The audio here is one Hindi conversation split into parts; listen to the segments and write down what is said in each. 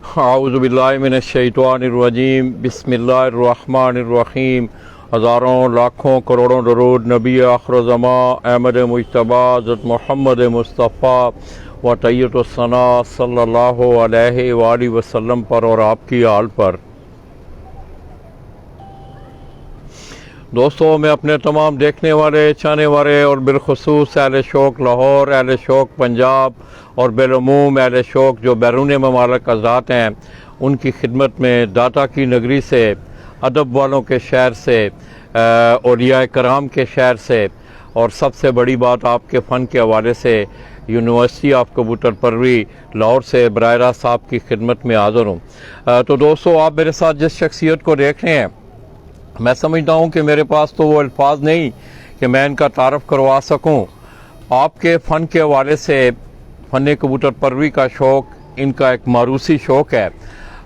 औज़ुबिल्लाहि मिनश्शैतानिर्रजीम बिस्मिल्लाहिर्रहमानिर्रहीम। हज़ारों लाखों करोड़ों दरूद नबी आखिर ज़मा अहमद मुज्तबा हज़रत मोहम्मद मुस्तफ़ा व तैय्यतुस्सना सल्लल्लाहु अलैहि वसल्लम पर और आपकी आल पर। दोस्तों, मैं अपने तमाम देखने वाले, चाहने वाले और बिलखुसूस अहले शौक़ लाहौर, अहले शौक़ पंजाब और बेलूम अहले शौक़ जो बैरून ममालिक आज़ाद हैं, उनकी खिदमत में दाता की नगरी से, अदब वालों के शहर से, औलिया कराम के शहर से और सबसे बड़ी बात आपके फ़न के हवाले से यूनिवर्सिटी ऑफ कबूतर परवरी लाहौर से बराह रास्त आपकी खिदमत में हाज़िर हूँ। तो दोस्तों, आप मेरे साथ जिस शख्सियत को देख रहे हैं, मैं समझता हूँ कि मेरे पास तो वो अल्फाज नहीं कि मैं इनका तारफ़ करवा सकूँ। आपके फ़न के हवाले से फ़न कबूतर परवरी का शौक़ इनका एक मारूसी शौक़ है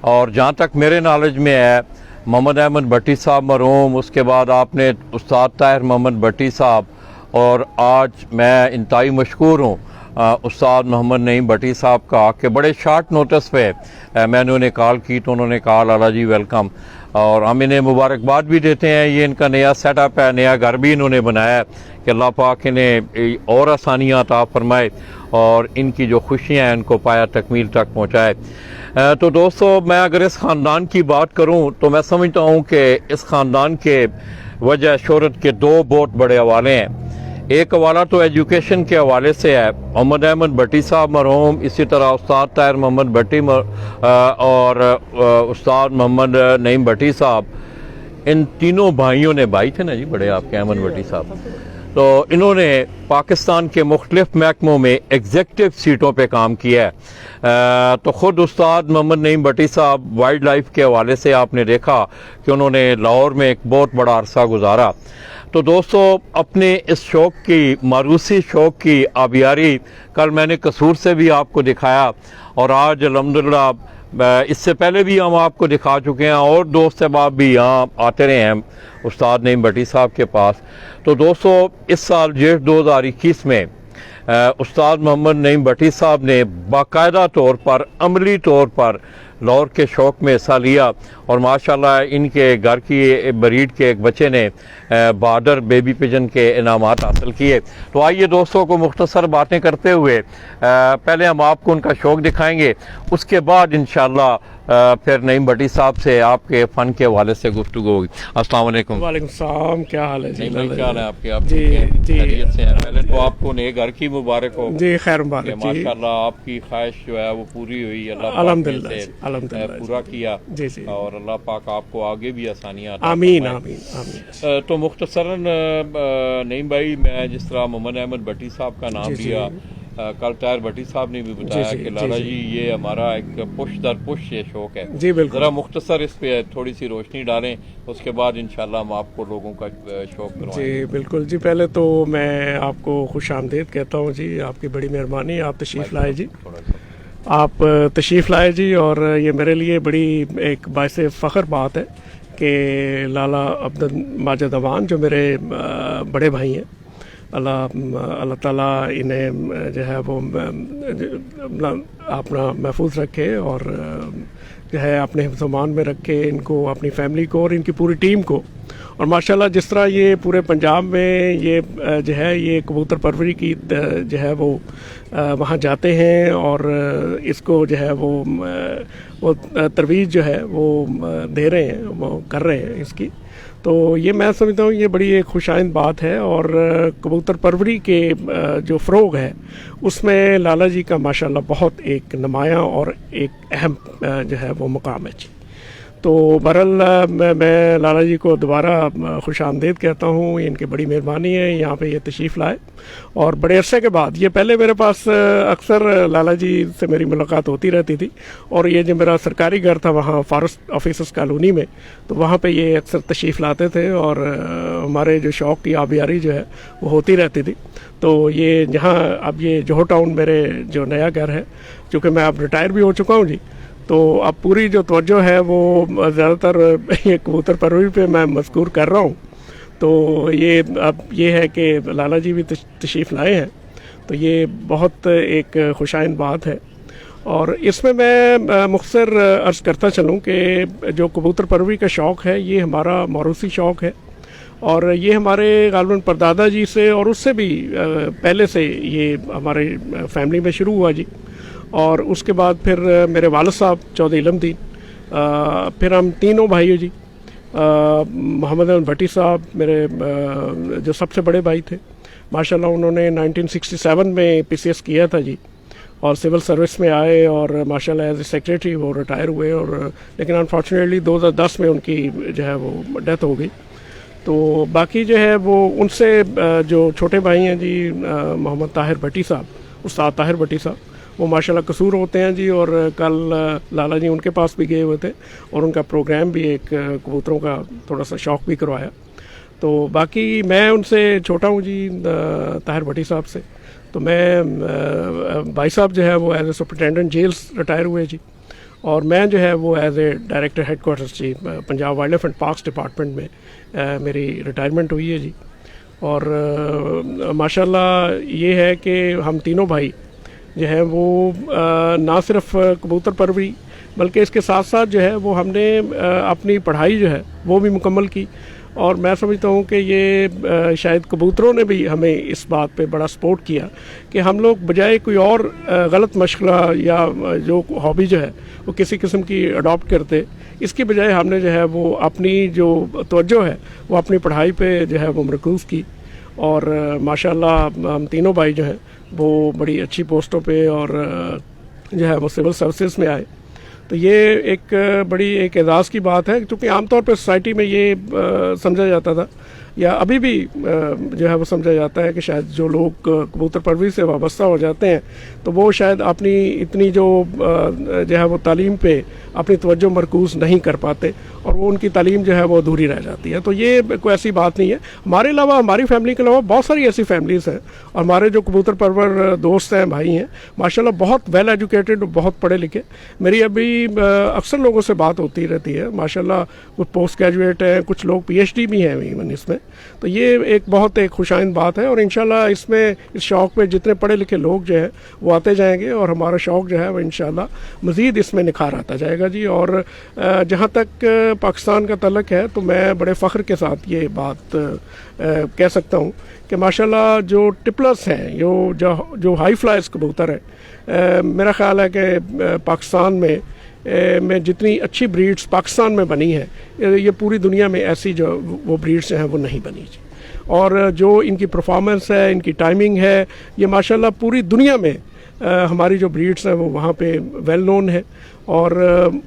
और जहाँ तक मेरे नॉलेज में है, मोहम्मद अहमद भट्टी साहब मरहूम, उसके बाद आपने उस्ताद ताहिर मोहम्मद भट्टी साहब, और आज मैं इंतहाई मशकूर हूँ उस्ताद मोहम्मद नईम भट्टी साहब का कि बड़े शार्ट नोटिस पे मैंने उन्हें कॉल की तो उन्होंने कहा लाला जी वेलकम, और हम इन्हें मुबारकबाद भी देते हैं। ये इनका नया सेटअप है, नया घर भी इन्होंने बनाया है कि अल्लाह पाक इन्हें और आसानियाँ अता फरमाए और इनकी जो खुशियाँ हैं उनको पाया तकमील तक पहुँचाए। तो दोस्तों, मैं अगर इस ख़ानदान की बात करूँ तो मैं समझता हूँ कि इस ख़ानदान के वजह शोहरत के दो बहुत बड़े हवाले हैं। एक हवाला तो एजुकेशन के हवाले से है। मोहम्मद अहमद भट्टी साहब मरहूम, इसी तरह उस्ताद ताहिर मोहम्मद भट्टी और उस्ताद मोहम्मद नईम भट्टी साहब, इन तीनों भाइयों ने, भाई थे ना जी बड़े आपके अहमद भट्टी साहब, तो इन्होंने पाकिस्तान के मुख्तलिफ महकमों में एग्जेक्टिव सीटों पे काम किया है। तो ख़ुद उस्ताद मोहम्मद नईम भट्टी साहब वाइल्ड लाइफ के हवाले से आपने देखा कि उन्होंने लाहौर में एक बहुत बड़ा अरसा गुजारा। तो दोस्तों, अपने इस शौक़ की, मारूसी शौक़ की आबियारी कल मैंने कसूर से भी आपको दिखाया और आज अल्हम्दुलिल्लाह इससे पहले भी हम आपको दिखा चुके हैं और दोस्त अहबाब भी यहाँ आते रहे हैं उस्ताद नईम भट्टी साहब के पास। तो दोस्तों, इस साल जेठ 2021 में उस्ताद मोहम्मद नईम भट्टी साहब ने बाकायदा तौर पर, अमली तौर पर लाहौर के शौक़ में हिस्सा लिया और माशाल्लाह इनके घर की ब्रीड के एक बच्चे ने बहादुर बेबी पिजन के इनामात हासिल किए। तो आइए दोस्तों को मुख्तसर बातें करते हुए पहले हम आपको उनका शौक़ दिखाएंगे, उसके बाद इंशाअल्लाह फिर नईम भट्टी साहब से आपके फ़न के हवाले से गुफ्तगू होगी। अस्सलाम वालेकुम। वालेकुम सलाम, क्या हाल है जी? क्या हाल है आपके? आप जी खैरियत से हैं? पहले तो आपको नए घर की मुबारक हो जी, खैर मुबारक जी। माशाल्लाह आपकी ख्वाहिश जो है वो पूरी हुई, अल्लाह अल्हम्दुलिल्लाह पूरा किया जी जी, और अल्लाह पाक आपको आगे भी आसानियाँ आमीन आमीन आमीन। तो मुख्तसरन नईम भाई, मैं जिस तरह मोहम्मद अहमद भट्टी साहब का नाम लिया, कल ताहिर भट्टी साहब ने भी बताया कि लाला जी ये हमारा एक पुश दर पुश ये शौक़ है। जी बिल्कुल, ज़रा मुख्तसर इस पे थोड़ी सी रोशनी डालें, उसके बाद इंशाल्लाह हम आपको लोगों का शौक़ करवाएंगे। जी बिल्कुल जी। पहले तो मैं आपको खुश आमदीद कहता हूँ जी, आपकी बड़ी मेहरबानी, आप तशरीफ़ लाए जी, आप तशरीफ़ लाए जी। और ये मेरे लिए बड़ी एक बाइस फ़ख्र बात है कि लाला अब्दुल माजिद अवान जो मेरे बड़े भाई हैं, अल्लाह ताला इन्हें जो है वो अपना महफूज रखे और जो है अपने हिफ्ज़-ओ-मान में रखे, इनको, अपनी फैमिली को और इनकी पूरी टीम को। और माशाल्लाह जिस तरह ये पूरे पंजाब में ये जो है ये कबूतर परवरी की जो है वो वहाँ जाते हैं और इसको जो है वो तरवीज जो है वो दे रहे हैं, वो कर रहे हैं इसकी। तो ये मैं समझता हूँ ये बड़ी एक खुशाइंद बात है और कबूतर परवरी के जो फ़रोग़ है उसमें लाला जी का माशाल्लाह बहुत एक नुमायाँ और एक अहम जो है वो मुकाम है जी। तो बहरहाल मैं लाला जी को दोबारा खुश आमदीद कहता हूँ, इनकी बड़ी मेहरबानी है यहाँ पे ये तशरीफ़ लाए और बड़े अरसे के बाद। ये पहले मेरे पास अक्सर लाला जी से मेरी मुलाकात होती रहती थी और ये जो मेरा सरकारी घर था वहाँ फॉरेस्ट ऑफिसर्स कॉलोनी में, तो वहाँ पे ये अक्सर तशरीफ़ लाते थे और हमारे जो शौक़ की आबियारी जो है वो होती रहती थी। तो ये यहाँ अब ये जोहर टाउन मेरे जो नया घर है, चूँकि मैं अब रिटायर भी हो चुका हूँ जी, तो अब पूरी जो तवज्जो है वो ज़्यादातर ये कबूतर परवरी पे मैं मज़कूर कर रहा हूँ। तो ये अब ये है कि लाला जी भी तशरीफ़ लाए हैं, तो ये बहुत एक खुशाइंद बात है। और इसमें मैं मुख्तसर अर्ज़ करता चलूँ कि जो कबूतर परवरी का शौक़ है ये हमारा मौरूसी शौक़ है, और ये हमारे गालिबन परदादा जी से और उससे भी पहले से ये हमारे फैमिली में शुरू हुआ जी। और उसके बाद फिर मेरे वालिद साहब चौधरी इलमदीन, फिर हम तीनों भाई जी, मोहम्मद अहमद भट्टी साहब मेरे जो सबसे बड़े भाई थे, माशाल्लाह उन्होंने 1967 में पीसीएस किया था जी, और सिविल सर्विस में आए और माशाल्लाह एज ए सेक्रेटरी वो रिटायर हुए, और लेकिन अनफॉर्चुनेटली 2010 में उनकी जो है वो डेथ हो गई। तो बाकी जो है वो उनसे जो छोटे भाई हैं जी मोहम्मद ताहिर भट्टी साहब, उस्ताद ताहिर भट्टी साहब, वो माशाल्लाह कसूर होते हैं जी, और कल लाला जी उनके पास भी गए हुए थे और उनका प्रोग्राम भी एक कबूतरों का थोड़ा सा शौक़ भी करवाया। तो बाकी मैं उनसे छोटा हूँ जी ताहिर भट्टी साहब से। तो मैं भाई साहब जो है वो as a superintendent jails retire हुए जी, और मैं जो है वो एज ए डायरेक्टर हेडक्वार्टर्स जी Punjab wild life and parks department में मेरी रिटायरमेंट हुई है जी। और माशाल्लाह ये है कि हम तीनों भाई जो है वो ना सिर्फ कबूतर परवरी बल्कि इसके साथ साथ जो है वो हमने अपनी पढ़ाई जो है वो भी मुकम्मल की, और मैं समझता हूँ कि ये शायद कबूतरों ने भी हमें इस बात पे बड़ा सपोर्ट किया कि हम लोग बजाय कोई और गलत मशगला या जो हॉबी जो है वो किसी किस्म की अडॉप्ट करते, इसकी बजाय हमने जो है वो अपनी जो तवज्जो है वो अपनी पढ़ाई पे जो है वो मरकूज़ की। और माशाल्लाह हम तीनों भाई जो हैं वो बड़ी अच्छी पोस्टों पे और जो है वो सिविल सर्विसेज में आए। तो ये एक बड़ी एक एजाज़ की बात है, क्योंकि आमतौर पर सोसाइटी में ये समझा जाता था या अभी भी जो है वो समझा जाता है कि शायद जो लोग कबूतर परवरी से वाबस्ता हो जाते हैं तो वो शायद अपनी इतनी जो है वो तालीम पे अपनी तवज्जो मरकूज़ नहीं कर पाते, और वो उनकी तालीम जो है वो अधूरी रह जाती है। तो ये कोई ऐसी बात नहीं है। हमारे अलावा, हमारी फैमिली के अलावा बहुत सारी ऐसी फैमिलीज़ हैं, और हमारे जो कबूतर परवर दोस्त हैं, भाई हैं, माशाल्लाह बहुत वेल एजुकेटेड, बहुत पढ़े लिखे। मेरी अभी अक्सर लोगों से बात होती रहती है, माशाल्लाह कुछ पोस्ट ग्रेजुएट हैं, कुछ लोग पीएचडी भी हैं इवन इसमें। तो ये एक बहुत एक खुशाइंद बात है, और इंशाल्लाह इसमें इस शौक़ में जितने पढ़े लिखे लोग जो है वो आते जाएंगे, और हमारा शौक़ जो है वो इंशाल्लाह मज़ीद इसमें निखार आता जाएगा जी। और जहाँ तक पाकिस्तान का तल्लक है तो मैं बड़े फ़ख्र के साथ ये बात कह सकता हूँ कि माशाल्लाह जो टिपलर्स हैं, जो हाई फ्लाइज कबूतर है, मेरा ख़्याल है कि पाकिस्तान में जितनी अच्छी ब्रीड्स पाकिस्तान में बनी है, ये पूरी दुनिया में ऐसी जो वो ब्रीड्स हैं वो नहीं बनी जी। और जो इनकी परफॉर्मेंस है, इनकी टाइमिंग है, ये माशाल्लाह पूरी दुनिया में हमारी जो ब्रीड्स हैं वो वहाँ पे वेल नोन है, और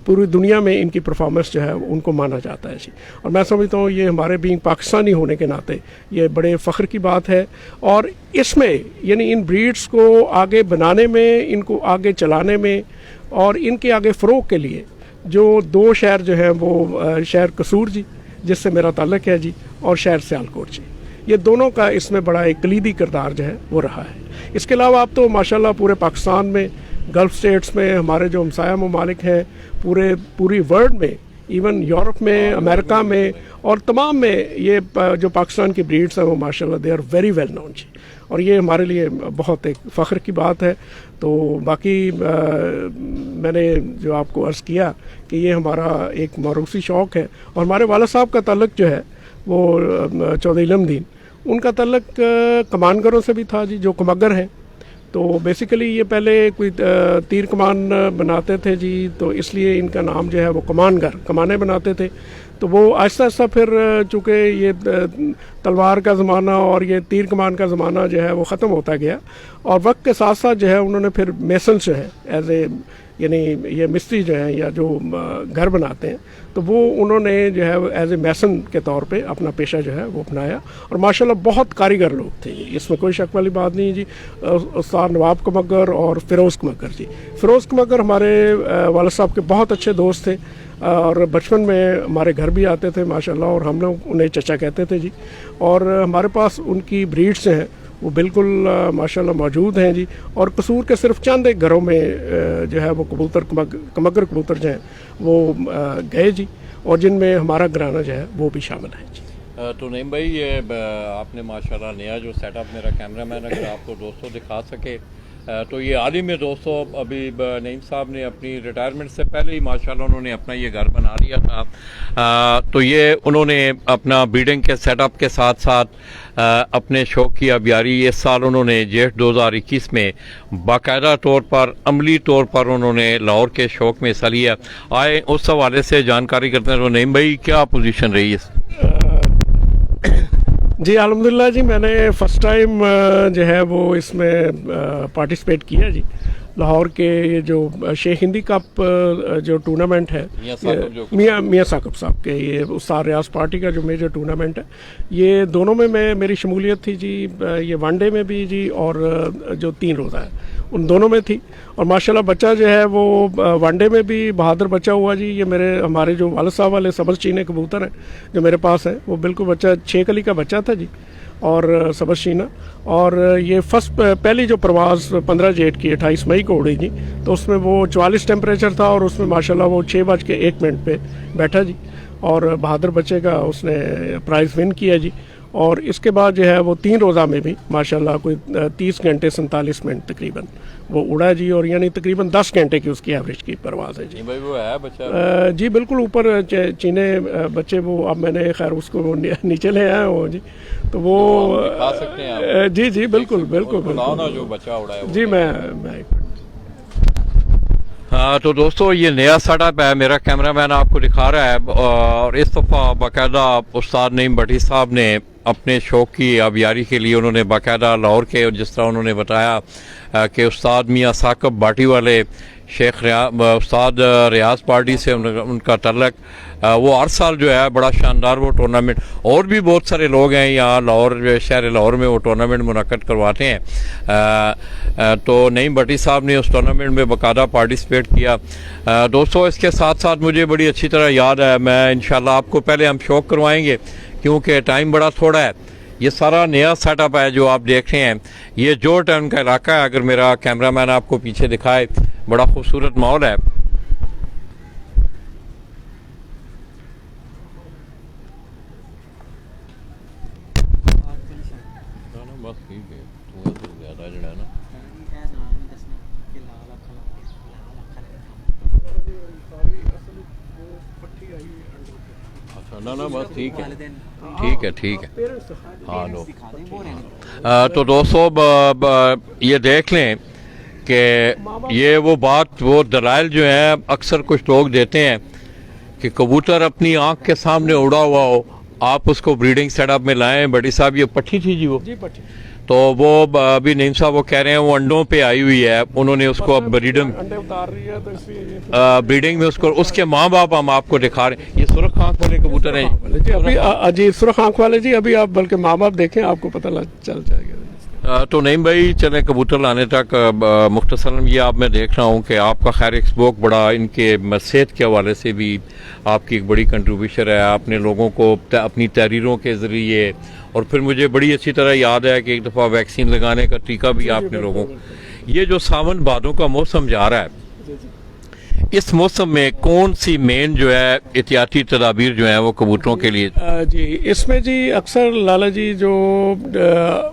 पूरी दुनिया में इनकी परफॉर्मेंस जो है उनको माना जाता है जी। और मैं समझता हूँ ये हमारे बीइंग पाकिस्तानी होने के नाते ये बड़े फ़ख्र की बात है। और इसमें यानी इन ब्रीड्स को आगे बनाने में, इनको आगे चलाने में और इनके आगे फ़रोग़ के लिए जो दो शहर जो हैं वो शहर कसूर जी जिससे मेरा ताल्लुक़ है जी, और शहर सियालकोट जी, ये दोनों का इसमें बड़ा एक कलीदी किरदार जो है वो रहा है। इसके अलावा अब तो माशाल्लाह पूरे पाकिस्तान में, गल्फ़ स्टेट्स में, हमारे जो हमसाया ममालिक हैं, पूरी वर्ल्ड में, इवन यूरोप में, अमेरिका में और तमाम में ये जो पाकिस्तान की ब्रीड्स हैं वो माशाल्लाह they are very well known जी। और ये हमारे लिए बहुत एक फ़ख्र की बात है। तो बाकी मैंने जो आपको अर्ज़ किया कि ये हमारा एक मौरूसी शौक़ है, और हमारे वालिद साहब का ताल्लुक़ जो है वो चौधरी इलमदीन, उनका ताल्लुक़ कमानगरों से भी था जी, जो कमगर हैं। तो बेसिकली ये पहले कोई तीर कमान बनाते थे जी, तो इसलिए इनका नाम जो है वो कमानगर, कमाने बनाते थे। तो वो आहिस्ता आहिस्ता फिर चूँकि ये तलवार का ज़माना और ये तीर कमान का ज़माना जो है वो ख़त्म होता गया, और वक्त के साथ साथ जो है उन्होंने फिर मेसन जो है एज ए यानी ये मिस्त्री जो है या जो घर बनाते हैं, तो वो उन्होंने जो है एज ए मैसन के तौर पे अपना पेशा जो है वो अपनाया। और माशाल्लाह बहुत कारीगर लोग थे, इसमें कोई शक वाली बात नहीं जी। उस्ताद नवाब कमगर और फ़िरोज़ कमगर जी, फ़िरोज़ कमगर हमारे वालिद साहब के बहुत अच्छे दोस्त थे, और बचपन में हमारे घर भी आते थे माशाल्लाह, और हम लोग उन्हें चचा कहते थे जी। और हमारे पास उनकी ब्रीड्स हैं वो बिल्कुल माशाल्लाह मौजूद हैं जी। और कसूर के सिर्फ चंद एक घरों में जो है वो कबूतर कमगर कबूतर जो हैं वो गए जी, और जिनमें हमारा घराना जो है वो भी शामिल है जी। तो नईम भाई, ये आपने माशाल्लाह नया जो सेटअप, मेरा कैमरामैन अगर आपको दोस्तों दिखा सके, तो ये हाल ही में दोस्तों अभी नईम साहब ने अपनी रिटायरमेंट से पहले ही माशाल्लाह उन्होंने अपना ये घर बना लिया था। तो ये उन्होंने अपना ब्रीडिंग के सेटअप के साथ साथ अपने शौक की अबियारी इस साल उन्होंने जेठ 2021 में बाकायदा तौर पर अमली तौर पर उन्होंने लाहौर के शौक में हिस्सा लिया। आए उस हवाले से जानकारी करते हैं। तो नईम भाई क्या पोजीशन रही है? जी अल्हम्दुलिल्लाह जी, मैंने फ़र्स्ट टाइम जो है वो इसमें पार्टिसिपेट किया जी। लाहौर के ये जो शेख हिंदी कप जो टूर्नामेंट है, मियाँ साकब साहब के ये उस्ताद रियाज पार्टी का जो मेजर टूर्नामेंट है, ये दोनों में मेरी शमूलियत थी जी। ये वनडे में भी जी और जो 3 रोज़ा है उन दोनों में थी। और माशाल्लाह बच्चा जो है वो वनडे में भी बहादुर बच्चा हुआ जी। ये हमारे जो वालिद साहब वाले सबज चीने कबूतर हैं जो मेरे पास है, वो बिल्कुल बच्चा 6 कली का बच्चा था जी और सबज चीना। और ये पहली जो प्रवास 15 जेठ की 28 मई को उड़ी जी, तो उसमें वो 44 टेम्परेचर था और उसमें माशाल्लाह वो 6:01 पे बैठा जी और बहादुर बच्चे का उसने प्राइज़ विन किया जी। और इसके बाद जो है वो 3 रोज़ा में भी माशाल्लाह कोई 30 घंटे 47 मिनट तकरीबन वो उड़ा जी। और यानी तकरीबन 10 घंटे की उसकी एवरेज की परवाज़ है जी। भाई वो है बच्चा जी बिल्कुल ऊपर चीने बच्चे वो, अब मैंने खैर उसको वो नीचे ले आया हो जी, तो वो खा सकते हैं आप? जी जी बिल्कुल बिल्कुल बताओ ना जो बच्चा उड़ा है जी। मैं हाँ तो दोस्तों ये नया सेटअप है, मेरा कैमरामैन आपको दिखा रहा है। और इस दफ़ा बाकायदा उस्ताद नईम भट्टी साहब ने अपने शौक़ की आबियारी के लिए उन्होंने बाकायदा लाहौर के, जिस तरह उन्होंने बताया कि उस्ताद मियाँ साकब बाटी वाले शेख उस्ताद रियाज पार्टी से उनका तल्लक, वो हर साल जो है बड़ा शानदार वो टूर्नामेंट, और भी बहुत सारे लोग हैं यहाँ लाहौर शहर लाहौर में वो टूर्नामेंट मुनक़्क़द करवाते हैं। तो नईम भट्टी साहब ने उस टूर्नामेंट में बाकायदा पार्टिसिपेट किया। दोस्तों इसके साथ साथ मुझे बड़ी अच्छी तरह याद है, मैं इंशाल्लाह आपको पहले हम शौक़ करवाएंगे क्योंकि टाइम बड़ा थोड़ा है। ये सारा नया सेटअप है जो आप देख रहे हैं, ये जोर टाउन का इलाका है। अगर मेरा कैमरामैन आपको पीछे दिखाए, बड़ा खूबसूरत माहौल है। ना बस ठीक है ठीक है। हाँ लो तो दोस्तों ये देख लें कि ये वो बात, वो दलाइल जो है अक्सर कुछ लोग देते हैं कि कबूतर अपनी आंख के सामने उड़ा हुआ हो, आप उसको ब्रीडिंग सेटअप में लाएं। बड़ी साहब ये पट्टी थी जी, वो जी पट्टी, तो वो अभी नईम साहब वो कह रहे हैं वो अंडों पे आई हुई है, उन्होंने उसको अब ब्रीडिंग अंडे उतार रही है तो इसलिए ब्रीडिंग में उसको, उसके माँ बाप हम आपको दिखा रहे हैं। ये सुरख आंख वाले कबूतर हैं जी। अभी जी सुरख आंख वाले जी, अभी आप बल्कि माँ बाप देखें आपको पता चल जाएगा। तो नईम भाई चले कबूतर लाने तक मुख्तसरन ये आप मैं देख रहा हूँ कि आपका खैर एक्सपोक बड़ा, इनके सेहत के हवाले से भी आपकी एक बड़ी कंट्रीब्यूशन है। आपने लोगों को अपनी तहरीरों के ज़रिए, और फिर मुझे बड़ी अच्छी तरह याद है कि एक दफ़ा वैक्सीन लगाने का टीका भी आपने लोगों को, ये जो सावन भादों का मौसम जा रहा है, इस मौसम में कौन सी मेन जो है एहतियाती तदाबीर जो है वो कबूतरों के लिए? जी इसमें जी अक्सर लाला जी जो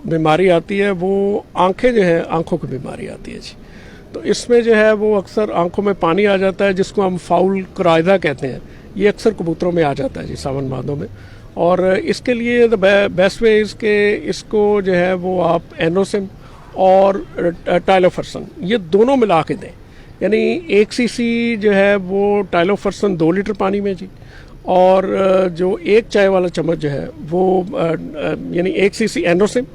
बीमारी आती है वो आंखें जो है, आंखों की बीमारी आती है जी। तो इसमें जो है वो अक्सर आंखों में पानी आ जाता है, जिसको हम फाउल क्राइदा कहते हैं। ये अक्सर कबूतरों में आ जाता है जी सावन भादों में। और इसके लिए बेस्ट वे इसको जो है वो आप एनोसिम और टाइलोफर्सन ये दोनों मिला के दें। यानी 1 सीसी जो है वो टाइलोफर्सन 2 लीटर पानी में जी, और जो 1 चाय वाला चम्मच जो है वो यानी 1 सीसी एनोसिम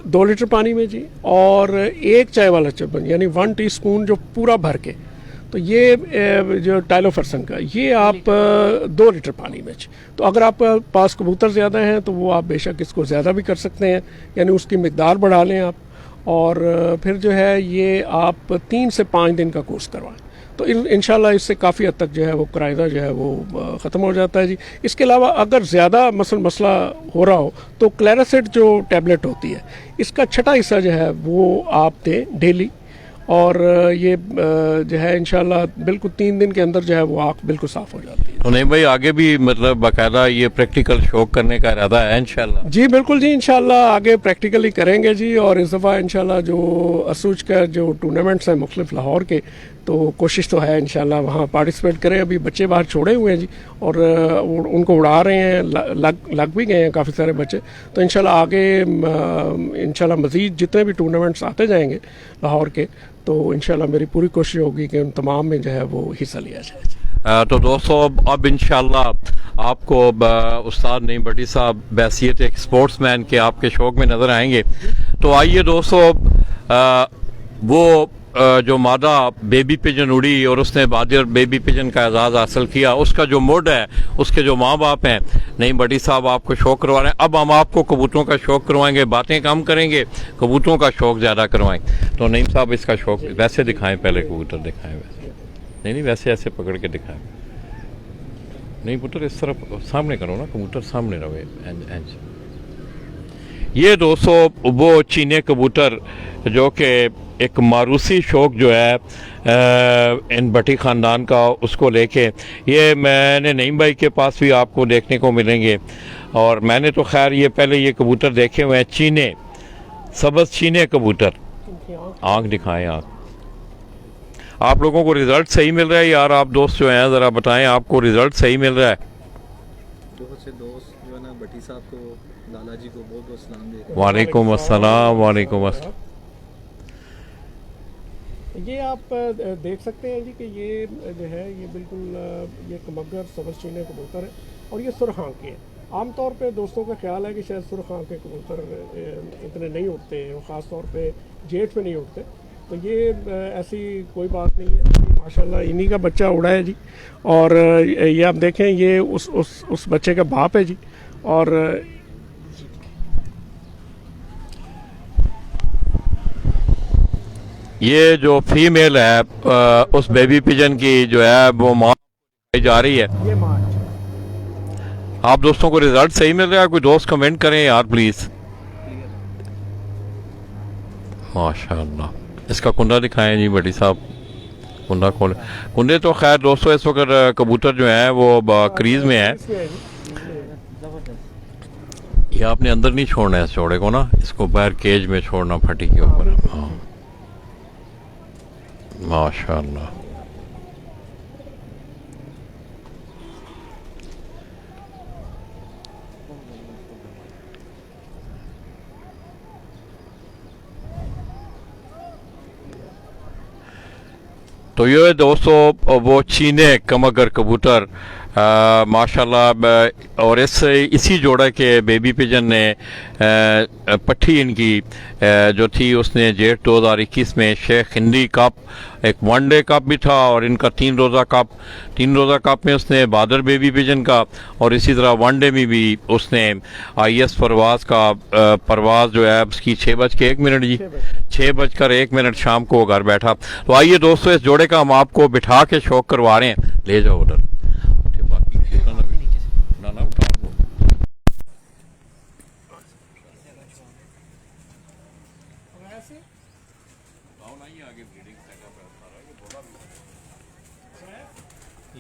2 लीटर पानी में जी, और 1 चाय वाला चम्मच यानी 1 टीस्पून जो पूरा भर के, तो ये जो टाइलोफर्सन का ये आप 2 लीटर पानी में। तो अगर आप पास कबूतर ज़्यादा हैं तो वो आप बेशक इसको ज़्यादा भी कर सकते हैं, यानी उसकी मिकदार बढ़ा लें आप। और फिर जो है ये आप 3 से 5 दिन का कोर्स करवाएं, तो इंशाल्लाह इससे काफ़ी हद तक जो है वो क्राइदा जो है वो ख़त्म हो जाता है जी। इसके अलावा अगर ज़्यादा मसला हो रहा हो तो क्लैरासिड जो टैबलेट होती है, इसका छठा हिस्सा जो है वो आप दें डेली, और ये जो है इंशाल्लाह बिल्कुल 3 दिन के अंदर जो है वो आँख बिल्कुल साफ़ हो जाती है। तो नहीं भाई, आगे भी मतलब बाकायदा ये प्रैक्टिकल शौक करने का इरादा है इंशाल्लाह? जी बिल्कुल जी, इंशाल्लाह आगे प्रैक्टिकली करेंगे जी। और इस दफ़ा इंशाल्लाह जो असूज का जो टूर्नामेंट्स हैं मुख्तलिफ लाहौर के, तो कोशिश तो है इंशाल्लाह वहाँ पार्टिसिपेट करें। अभी बच्चे बाहर छोड़े हुए हैं जी और उनको उड़ा रहे हैं, लग भी गए हैं काफ़ी सारे बच्चे। तो इंशाल्लाह आगे इंशाल्लाह मज़ीद जितने भी टूर्नामेंट्स आते जाएंगे लाहौर के, तो इंशाल्लाह मेरी पूरी कोशिश होगी कि उन तमाम में जो है वो हिस्सा लिया जाए। तो दोस्तों अब इंशाल्लाह आपको उस्ताद नईम भट्टी साहब बैसियत एक स्पोर्ट्समैन के आपके शौक में नज़र आएंगे। तो आइए दोस्तों, वो जो मादा बेबी पिजन उड़ी और उसने बादर बेबी पिजन का एजाज़ हासिल किया, उसका जो मुड है, उसके जो माँ बाप हैं, नईम भट्टी साहब आपको शौक करवा रहे हैं। अब हम आपको कबूतरों का शौक करवाएंगे, बातें कम करेंगे, कबूतरों का शौक ज़्यादा करवाएंगे। तो नईम साहब इसका शौक वैसे दिखाएं, पहले कबूतर दिखाएं, वैसे नहीं वैसे ऐसे पकड़ के दिखाएं। नहीं पुत्र, इस तरफ सामने करो ना, कबूतर सामने रहे। ये दोस्तों वो चीने कबूतर जो कि एक मारूसी शौक जो है इन भट्टी ख़ानदान का, उसको लेके ये मैंने नईम भाई के पास भी आपको देखने को मिलेंगे। और मैंने तो खैर ये पहले ये कबूतर देखे हुए हैं, चीने, सबज चीने कबूतर। आँख दिखाएं, आँख। आप लोगों को रिज़ल्ट सही मिल रहा है यार? आप दोस्त जो हैं ज़रा बताएं, आपको रिज़ल्ट सही मिल रहा है? बहुत से दोस्त जो है ना भट्टी साहब को, लाला जी को बहुत बहुत सलाम देते हैं। वालेकुम अस्सलाम। वालेकुम अस्सलाम। ये आप देख सकते हैं जी कि ये जो है ये बिल्कुल ये कमगर सबज चीने कबूतर है और ये सुर्ख आँख के हैं। आमतौर पे दोस्तों का ख्याल है कि शायद सुर्ख आँख के कबूतर इतने नहीं उड़ते हैं, ख़ास तौर पे जेठ में नहीं उड़ते। तो ये ऐसी कोई बात नहीं है, माशाल्लाह इन्हीं का बच्चा उड़ा है जी। और ये आप देखें, ये उस बच्चे का बाप है जी। और ये जो फीमेल है उस बेबी पिजन की जो है वो माँ जा रही है। ये माँ, आप दोस्तों को रिजल्ट सही मिल रहा है? कोई दोस्त कमेंट करें यार प्लीज। माशाल्लाह। इसका कुंडा दिखाएं जी भट्टी साहब, कुंडा खोले। कुंडे तो खैर दोस्तों इस वक्त कबूतर जो है वो क्रीज में है। ये आपने अंदर नहीं छोड़ना है इस जोड़े को ना, इसको बाहर केज में छोड़ना फटी के ऊपर। हाँ माशाल्लाह। तो ये दोस्तों वो चीने कमगर कबूतर माशाल्लाह। और इसी जोड़ा के बेबी पिजन ने पट्टी इनकी जो थी उसने जेठ 2021 में शेख हिंदी कप, एक वनडे कप भी था और इनका 3 रोज़ा कप में उसने बादर बेबी पिजन का, और इसी तरह वनडे में भी उसने IS परवाज़ का परवाज़ जो है उसकी 6:01 जी, 6:01 शाम को घर बैठा। तो आइए दोस्तों, इस जोड़े का हम आपको बिठा के शौक करवा रहे हैं। ले जाओ उधर।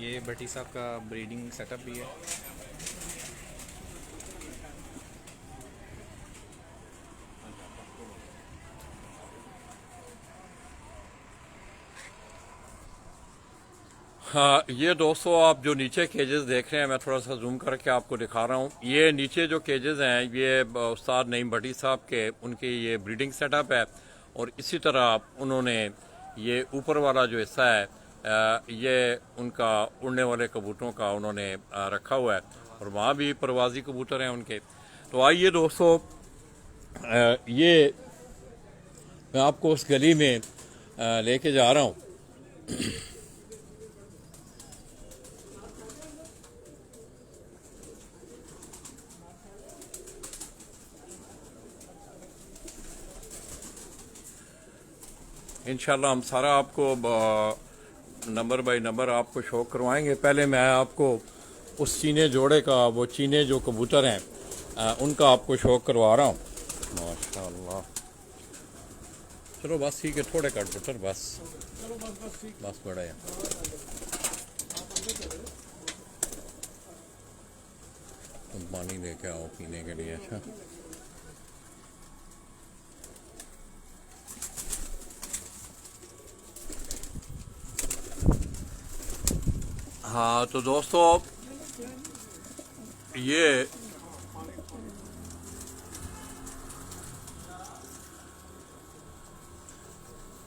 ये भट्टी साहब का ब्रीडिंग सेटअप भी है। हाँ, ये दोस्तों आप जो नीचे केजेस देख रहे हैं, मैं थोड़ा सा जूम करके आपको दिखा रहा हूँ। ये नीचे जो केजेस हैं ये उस्ताद नईम भट्टी साहब के, उनके ये ब्रीडिंग सेटअप है। और इसी तरह उन्होंने ये ऊपर वाला जो हिस्सा है ये उनका उड़ने वाले कबूतरों का उन्होंने रखा हुआ है, और वहाँ भी परवाजी कबूतर हैं उनके। तो आइए दोस्तों, ये मैं आपको उस गली में लेके जा रहा हूँ। इंशाल्लाह हम सारा आपको नंबर बाय नंबर आपको शो करवाएंगे। पहले मैं आपको उस चीने जोड़े का, वो चीने जो कबूतर हैं उनका आपको शो करवा रहा हूँ। माशाल्लाह। चलो बस ठीक है, थोड़े कट पुत्र बस बस बड़ा है। तुम पानी लेके आओ पीने के लिए। अच्छा हाँ तो दोस्तों ये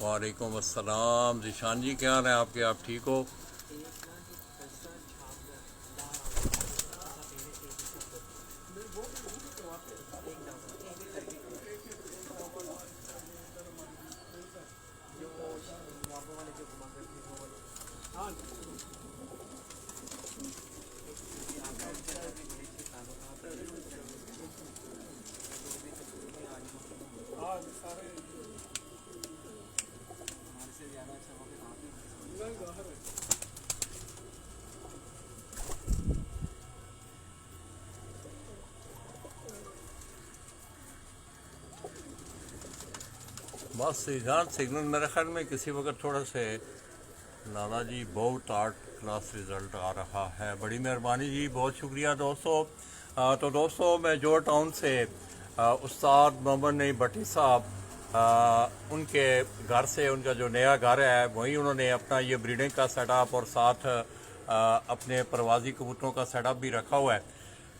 वालेकुम अस्सलाम जिशान जी, क्या हाल है आपके? आप ठीक हो? बस ईजान सिग्नल मेरे ख्याल में किसी वक्त थोड़ा से लाला जी बहुत आर्ट क्लास रिज़ल्ट आ रहा है। बड़ी मेहरबानी जी, बहुत शुक्रिया दोस्तों। तो दोस्तों मैं जोर टाउन से उस्ताद मोहम्मद नईम भट्टी साहब उनके घर से, उनका जो नया घर है वहीं उन्होंने अपना ये ब्रीडिंग का सेटअप और साथ अपने प्रवासी कबूतरों का सेटअप भी रखा हुआ है।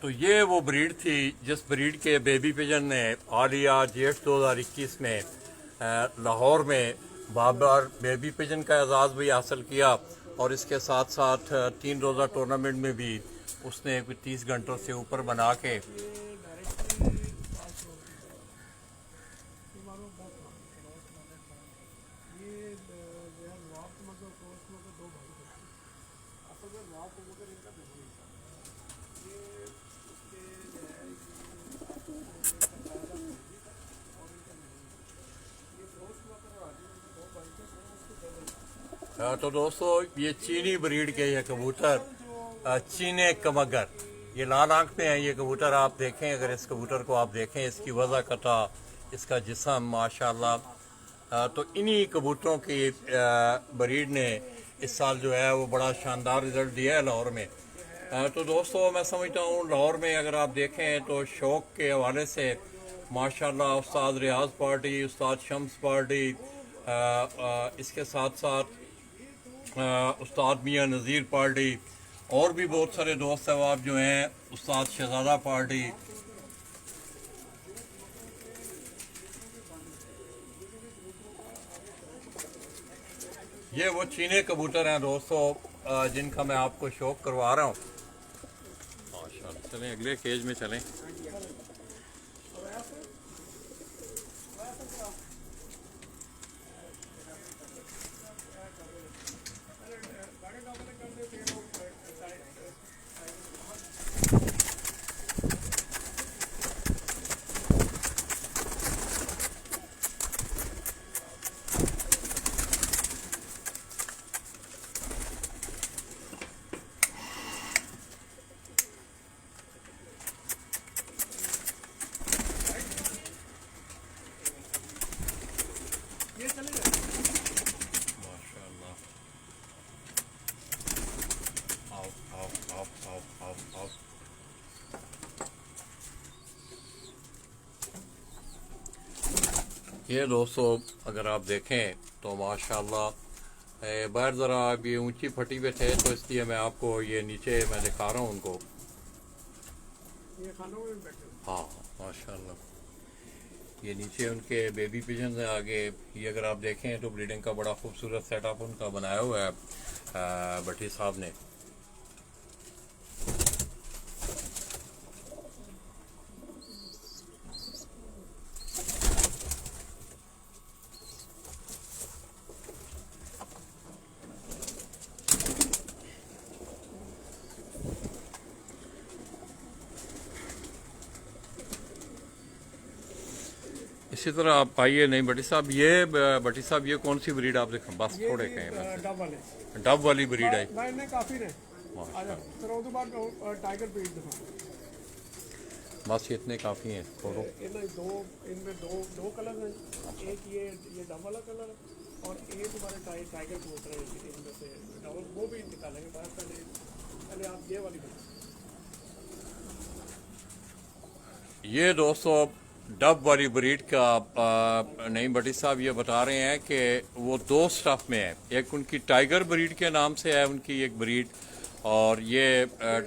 तो ये वो ब्रीड थी जिस ब्रीड के बेबी पिजन ने हालिया जेठ 2021 में लाहौर में बाबर बेबी पिजन का एजाज़ भी हासिल किया और इसके साथ साथ 3 रोज़ा टूर्नामेंट में भी उसने कोई 30 घंटों से ऊपर बना के तो दोस्तों ये चीनी ब्रीड के ये कबूतर चीने कमगर, ये लाल आंख में है ये कबूतर। आप देखें, अगर इस कबूतर को आप देखें, इसकी वज़ा कता, इसका जिस्म माशाल्लाह। तो इन्हीं कबूतरों की ब्रीड ने इस साल जो है वो बड़ा शानदार रिज़ल्ट दिया है लाहौर में। तो दोस्तों मैं समझता हूँ लाहौर में अगर आप देखें तो शौक़ के हवाले से माशाल्लाह उस्ताद रियाज पार्टी, उस्ताद शम्स पार्टी, इसके साथ साथ उस्ताद मियाँ नज़ीर पार्टी और भी बहुत सारे दोस्त अहबाब जो हैं, उस्ताद शहजादा पार्टी। ये वो चीने कबूतर हैं दोस्तों जिनका मैं आपको शौक करवा रहा हूँ माशाल्लाह। चलें अगले केज में चलें। ये दोस्तों अगर आप देखें तो माशाल्लाह बाहर ज़रा अब ये ऊंची फटी पे थे तो इसलिए मैं आपको ये नीचे मैं दिखा रहा हूँ उनको। हाँ माशाल्लाह ये नीचे उनके बेबी पिजन है आगे। ये अगर आप देखें तो ब्रीडिंग का बड़ा खूबसूरत सेटअप उनका बनाया हुआ है भट्टी साहब ने। इसी तरह आप आइए। नहीं भट्टी साहब, ये कौन सी ब्रीड आप देखें? बस थोड़े कहें डब वाली ब्रीड है। काफी ने टाइगर ब्रीड बस इतने काफ़ी हैं छोड़ो। इनमें दो कलर हैं, एक ये डब वाला कलर है और एक हमारे टाइगर कबूतर है इनमें से डबल, वो भी निकालेंगे बाहर। पहले आप ये वाली बताइए। ये दोस्तों डब वाली ब्रीड का नईम भट्टी साहब ये बता रहे हैं कि वो दो स्टफ में है, एक उनकी टाइगर ब्रीड के नाम से है उनकी एक ब्रीड, और ये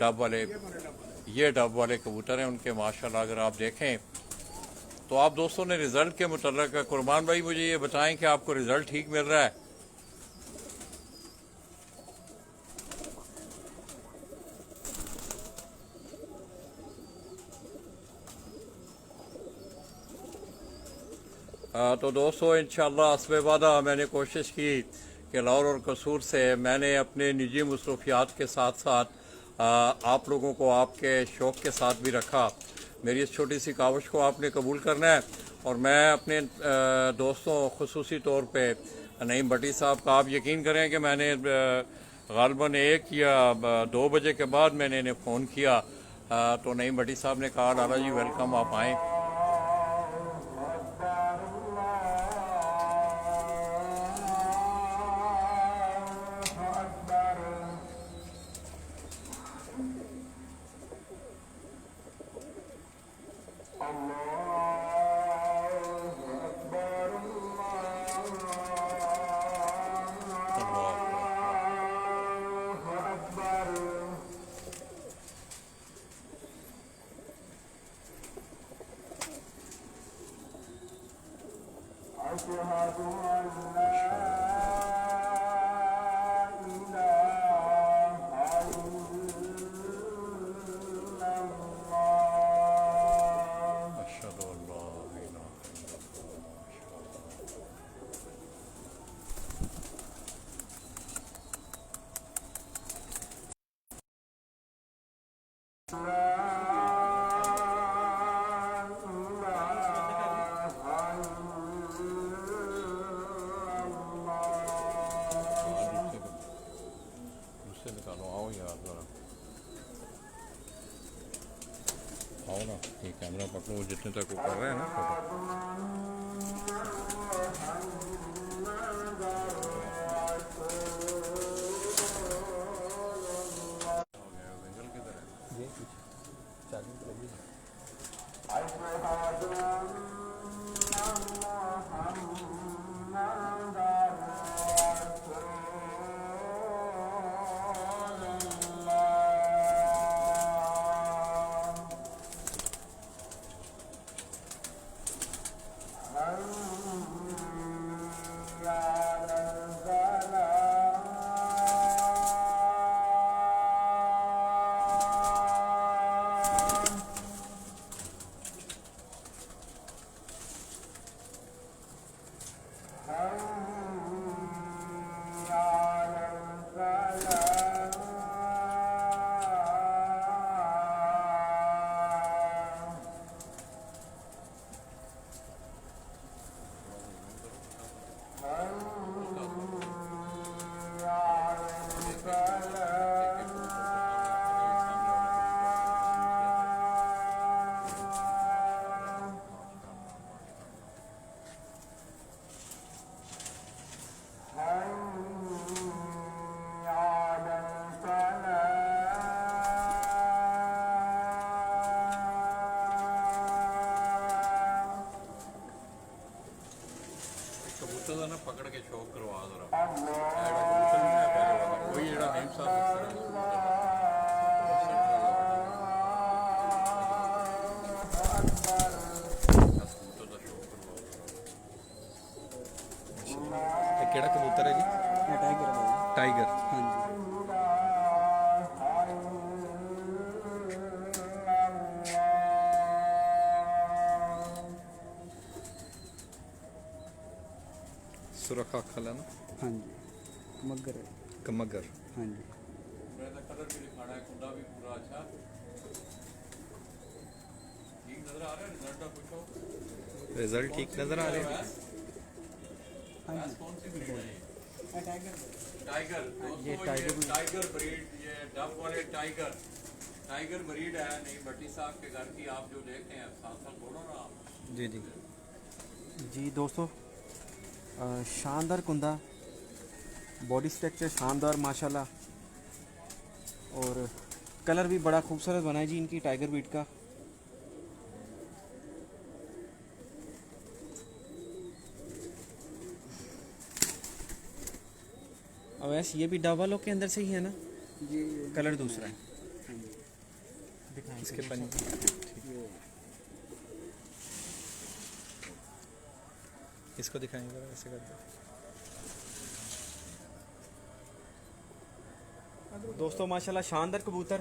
डब वाले कबूतर हैं उनके माशाल्लाह। अगर आप देखें तो आप दोस्तों ने रिजल्ट के मुतल्लिक़ कुरबान भाई मुझे ये बताएं कि आपको रिजल्ट ठीक मिल रहा है? तो दोस्तों इंशाअल्लाह हस्बे वादा मैंने कोशिश की कि लाहौर और कसूर से मैंने अपने निजी मसरूफियात के साथ साथ आप लोगों को आपके शौक़ के साथ भी रखा। मेरी इस छोटी सी काविश को आपने कबूल करना है, और मैं अपने दोस्तों खुसूसी तौर पे नईम भट्टी साहब का आप यकीन करें कि मैंने ग़ालिबन 1 या 2 बजे के बाद मैंने इन्हें फ़ोन किया, तो नईम भट्टी साहब ने कहा लाला जी वेलकम, आप आएँ। आओ ना, ये कैमरा पकड़ो जितने तक वो कर रहे हैं ना कबूतर ना पकड़ के शौक करवा जरा कबूतर नहीं है पहले वाला वही जेड़ा नेम साहब केड़ा कबूतर है जी? Tiger tiger. हाँ जी। सुरखा खला ना? हाँ जी मगर कमगर। हाँ जी। मेरा कलर भी दिखाना है, कुंडा भी पूरा अच्छा ठीक नजर आ रहा है। रिजल्ट का पूछो, रिजल्ट ठीक नजर आ रहे हैं। हाँ जी कौन सी ब्रीड है? Tiger tiger. ये दोस्तों ये टाइगर ब्रीड, ये डब वाले टाइगर टाइगर ब्रीड है नहीं भट्टी साहब के घर की, आप जो देख रहे हैं साथ साथ बोलो ना आप। जी जी जी दोस्तों, शानदार कुंदा, बॉडी स्ट्रक्चर शानदार माशाल्लाह, और कलर भी बड़ा खूबसूरत बना है जी इनकी टाइगर बीट का। अब वैसे ये भी डबल के अंदर से ही है ना जी, कलर दूसरा है। दिखाएं इसके पंजे इसको दिखाएंगे ऐसे करके। दोस्तों माशाल्लाह शानदार कबूतर,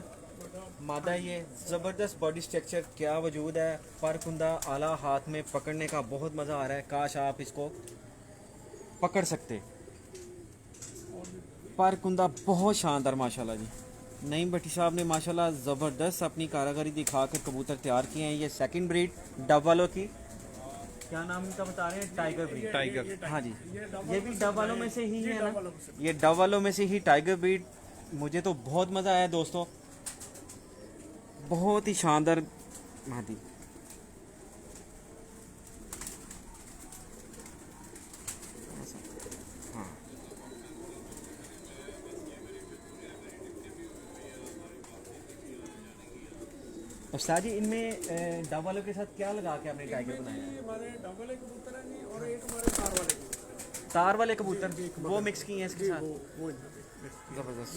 मादा ये ज़बरदस्त बॉडी स्ट्रक्चर क्या वजूद है, पर कुंदा आला, हाथ में पकड़ने का बहुत मज़ा आ रहा है। काश आप इसको पकड़ सकते। पर कुंदा बहुत शानदार माशाल्लाह जी। नईम भट्टी साहब ने माशाल्लाह ज़बरदस्त अपनी कारागरी दिखाकर कबूतर तैयार किए हैं। ये सेकंड ब्रीड डब वालों की, क्या नाम इनका बता रहे हैं, टाइगर ब्रीड। टाइगर, हाँ जी, ये भी डब वालों में से ही है ना, ये डब वालों में से ही टाइगर ब्रीड। मुझे तो बहुत मज़ा आया दोस्तों, बहुत ही शानदार महदी। हाँ उस्ताद जी, इनमें डब वालों के साथ क्या लगा के आपने टाइगर बनाया है? हमारे डब वाले कबूतर हैं जी, और एक हमारे तार वाले कबूतर। तार वाले कबूतर वो मिक्स किए हैं इसके साथ। वो ज़बरदस्त,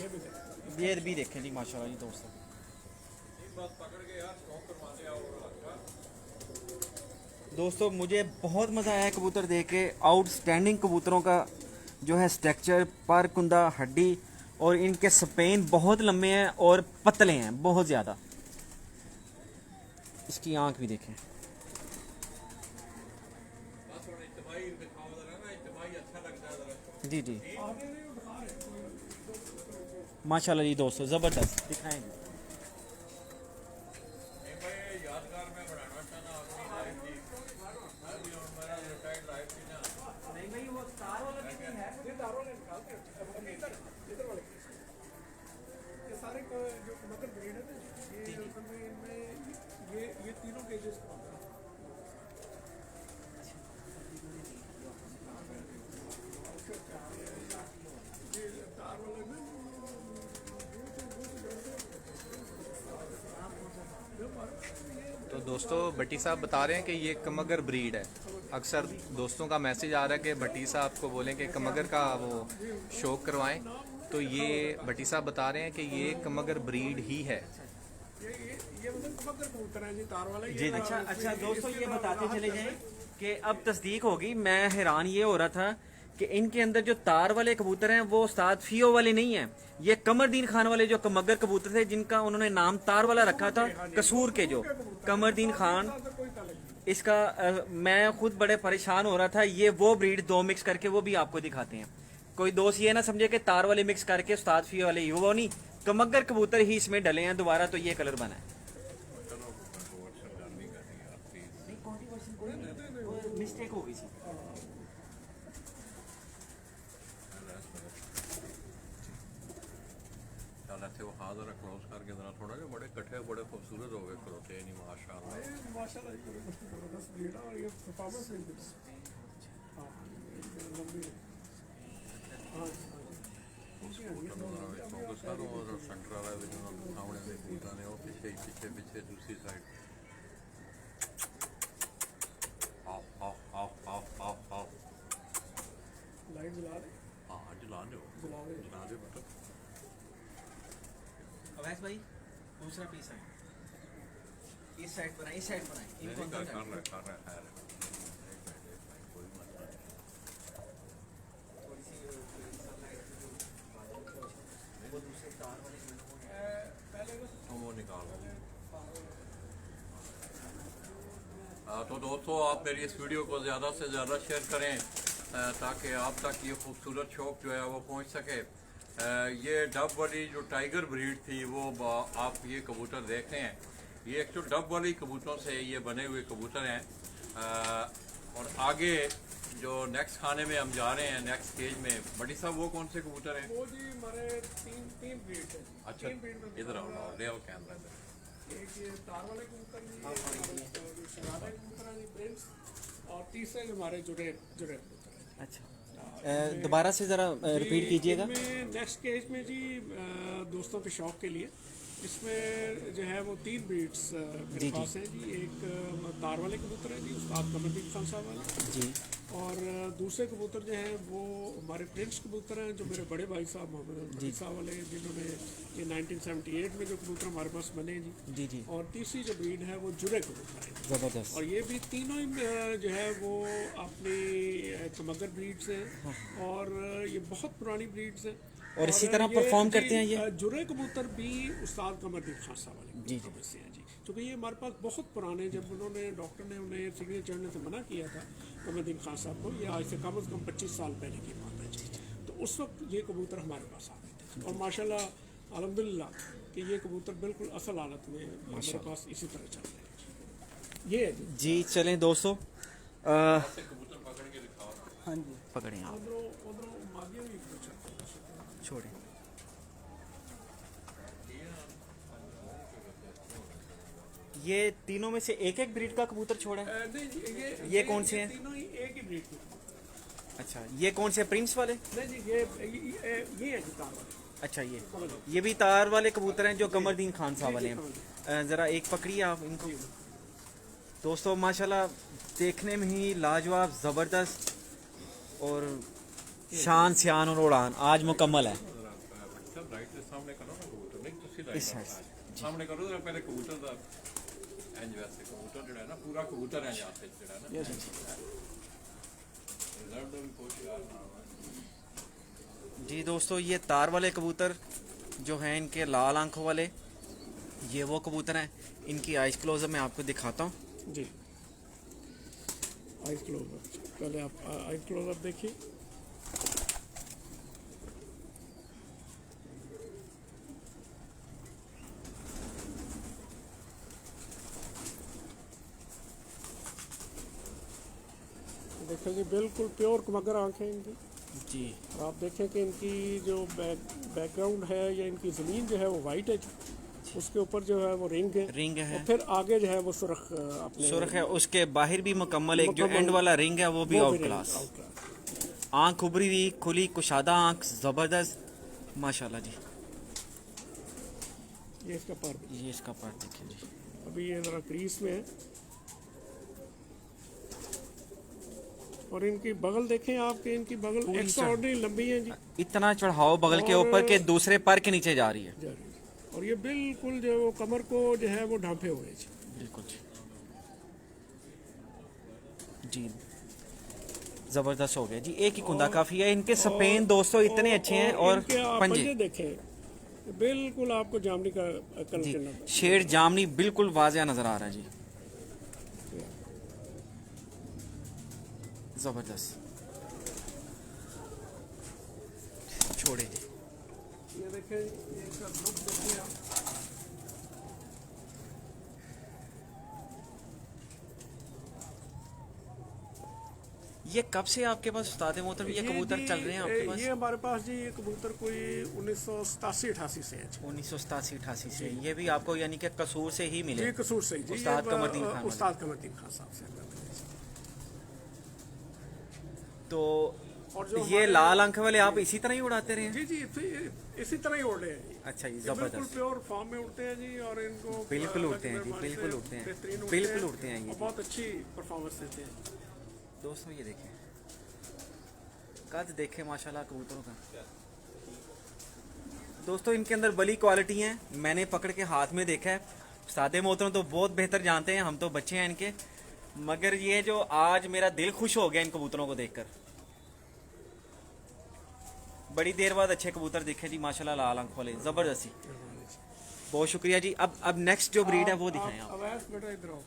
ये भी देखें जी माशाल्लाह जी दोस्तों। दोस्तों मुझे बहुत मज़ा आया कबूतर देख के। आउटस्टैंडिंग कबूतरों का जो है स्ट्रक्चर, पर कुंदा, हड्डी, और इनके स्पेन बहुत लंबे हैं और पतले हैं बहुत ज़्यादा। इसकी आंख भी देखें। जी जी माशाल्लाह जी दोस्तों, ज़बरदस्त दिखाएं। सारे जो मगर ब्रीड है ना, ये असल में इनमें ये तीनों केजेस तो दोस्तों भट्टी साहब बता रहे हैं कि ये कमगर ब्रीड है। अक्सर दोस्तों का मैसेज आ रहा है कि भट्टी साहब को बोलें कि कमगर का वो शौक करवाएं, तो ये भट्टी साहब बता रहे हैं कि ये कमगर ब्रीड ही है। ये मतलब कमगर कबूतर है जी, तार वाला। जी अच्छा अच्छा दोस्तों, ये बताते चले जाएं कि अब तस्दीक होगी। मैं हैरान ये हो रहा था कि इनके अंदर जो तार वाले कबूतर हैं वो उस्ताद फियो वाले नहीं हैं, ये कमरदीन खान वाले जो कमगर कबूतर थे, जिनका उन्होंने नाम तार वाला रखा था, कसूर के जो कमरदीन खान। इसका मैं खुद बड़े परेशान हो रहा था। ये वो ब्रीड दो मिक्स करके वो भी आपको दिखाते हैं। कोई दोस्त ये ना समझे कि तार वाले मिक्स करके उस्ताद फियो वाले, वो नहीं, कमगर कबूतर ही इसमें डले हैं दोबारा, तो ये कलर बना है। मिस्टेक हो गई थी। थे वो हाथ जरा क्रॉस करके जरा थोड़ा जो बड़े कट्ठे बड़े खूबसूरत हो गए खरोटे नहीं माशाल्लाह। माशाल्लाह जबरदस्त ब्रीड है, और ये परफॉर्मेंस भी good है। हाँ, ये लंबी है। हाँ, फोकस करो और सेंटर वाला भी जो सामने से कूदा ने वो पीछे पीछे पीछे दूसरी साइड। आओ आओ आओ आओ आओ आओ। लाइट जला दे। हाँ जला दो जला दे बेटा। अवैस भाई दूसरा पीस है, इस साइड पर इस साइड पर इनको अंदर कर रहा है कोई मसला नहीं। थोड़ी सी वो दूसरे तार वाले वो निकाल। तो दोस्तों आप मेरी इस वीडियो को ज़्यादा से ज़्यादा शेयर करें ताकि आप तक ये खूबसूरत शौक जो है वो पहुंच सके। ये डब वाली जो टाइगर ब्रीड थी वो आप ये कबूतर देख रहे हैं, ये एक्चुअल डब वाली कबूतरों से ये बने हुए कबूतर हैं। और आगे जो नेक्स्ट खाने में हम जा रहे हैं, नेक्स्ट स्टेज में, बड़ी साहब वो कौन से कबूतर हैं? वो जी हमारे तीन ब्रीड है। अच्छा, इधर आओ, ले आओ कैमरा इधर। एक ये तार वाले कबूतर जी, शरारा कबूतर है जी, प्रिंस, और तीसरे जो हमारे जुड़े कबूतर हैं। अच्छा, दोबारा से ज़रा रिपीट कीजिएगा। नेक्स्ट स्टेज में जी दोस्तों के शौक के लिए इसमें जो है वो 3 ब्रीड्स मेरे पास है जी। एक तार वाले कबूतर है जी, उस्ताद कमरदीन खान साहब वाले जी। और दूसरे कबूतर जो हैं वो हमारे प्रिंस कबूतर हैं, जो मेरे बड़े भाई साहब मोहम्मद बड़ी साहब वाले, जिन्होंने ये 1978 में जो कबूतर हमारे पास बने जी। जी जी। और तीसरी जो ब्रीड है वो जुड़े कबूतर है। ज़बरदस्त। और ये भी तीनों ही जो है वो अपनी कमगर ब्रीड्स हैं। और ये बहुत पुरानी ब्रीड्स हैं। और इसी तरह परफॉर्म करते हैं ये जुड़े कबूतर भी उस्ताद कमरदीन खान साहब वाले जी कबूतर से हैं जी। क्योंकि ये हमारे पास बहुत पुराने, जब उन्होंने डॉक्टर ने उन्हें सिग्नल चढ़ने से मना किया था कमरदीन खान साहब को, ये आज से कम 25 साल पहले की बात है जी। तो उस वक्त ये कबूतर हमारे पास आ गए थे और माशाल्लाह अल्हम्दुलिल्लाह कि ये कबूतर बिल्कुल असल हालत में हमारे पास इसी तरह चल रहे हैं ये है जी। चलें दोस्तों, कबूतर पकड़ के दिखाओ। हाँ जी, पकड़ें आप, उधरों मादिया भी पूछा छोड़ें। ये तीनों में से एक एक ब्रीड का कबूतर छोड़ा है? नहीं जी, ये कौन से हैं? तीनों ही एक ही ब्रीड के। अच्छा, ये कौन से प्रिंस वाले? नहीं जी, ये है जी तार वाले। अच्छा, ये भी तार वाले कबूतर हैं जो कमरदीन खान साहब वाले हैं। ज़रा एक पकड़िए आप इनको। दोस्तों माशाल्लाह देखने में ही लाजवाब, ज़बरदस्त और शान सियान और उड़ान आज मुकम्मल है। सब राइट से सामने करो ना कबूतर, नहीं तो सीधा इस साइड से सामने करो जरा पहले कबूतर दा इंज वैसे कबूतर जो है ना पूरा कबूतर है यहाँ से जो है ना रिजल्ट भी कुछ यार ना जी। दोस्तों ये तार वाले कबूतर जो हैं इनके लाल आंखों वाले, ये वो कबूतर हैं। इनकी आइज क्लोजअप मैं आपको दिखाता हूँ जी। आइज क्लोजअप, पहले आप आइज क्लोजअप देखिए। देखिए जी, बिल्कुल प्योर कमगर आंखें इनकी जी। और आप देखें कि इनकी जो बैकग्राउंड है या इनकी ज़मीन जो है वो वाइट है जी। उसके ऊपर जो है वो रिंग है है और फिर आगे जो है वो सुर्ख अपने सुर्ख है। उसके बाहर भी मुकम्मल एक जो एंड वाला रिंग है वो भी आउट क्लास। आंख उभरी हुई, खुली कुशादा आंख, जबरदस्त माशाल्लाह जी। ये इसका पर, ये इसका पर देखिए जी। अभी ये जरा क्रीज में है। और इनकी बगल देखें आप कि इनकी बगल एक्स्ट्राऑर्डिनरी लंबी है जी। इतना चढ़ाओ बगल के ऊपर के दूसरे पर के नीचे जा रही है। और ये बिल्कुल जो वो कमर को जो है वो ढांपे हुए जी। बिल्कुल जी, जबरदस्त हो गया जी। एक ही कुंदा काफी है। इनके सपेन दोस्तों इतने अच्छे हैं और पंजे देखें बिल्कुल आपको जामनी का जी, कलर शेड जामनी बिल्कुल वाज़िया नजर आ रहा है जी। जबरदस्त। छोड़े जी। ये देखें, ये इसका लुक देखिए आप। ये कब से आपके पास उस्ताद मोहतरम ये कबूतर चल रहे हैं आपके पास? ये हमारे पास जी ये कबूतर कोई 1987-88 से है। 1987-88 से। ये भी आपको यानी कि कसूर से ही मिले? जी कसूर से जी। उस्ताद कमरदीन खान, उस्ताद कमरदीन खान साहब से। तो और जो ये लाल आंख वाले आप इसी तरह ही उड़ाते रहे हैं? जी जी, इसी तरह ही उड़ रहे हैं। अच्छा जी, बिल्कुल जबरदस्त। प्योर फॉर्म में उड़ते हैं जी। और इनको बिल्कुल उड़ते हैं जी, बिल्कुल उड़ते हैं, बिल्कुल उड़ते हैं ये। बहुत अच्छी परफॉर्मेंस देते हैं दोस्तों। ये देखें कद देखें माशाल्लाह कबूतरों का। दोस्तों इनके अंदर बड़ी क्वालिटी हैं। मैंने पकड़ के हाथ में देखा है। सादे मोहतरम तो बहुत बेहतर जानते हैं, हम तो बच्चे हैं इनके। मगर ये जो आज मेरा दिल खुश हो गया इन कबूतरों को देखकर। बड़ी देर बाद अच्छे कबूतर देखे जी माशाल्लाह, लाल आंख वाले, जबरदस्ती। बहुत शुक्रिया जी। अब नेक्स्ट जो ब्रीड है वो दिखाएं आप। बेटा इधर आओ।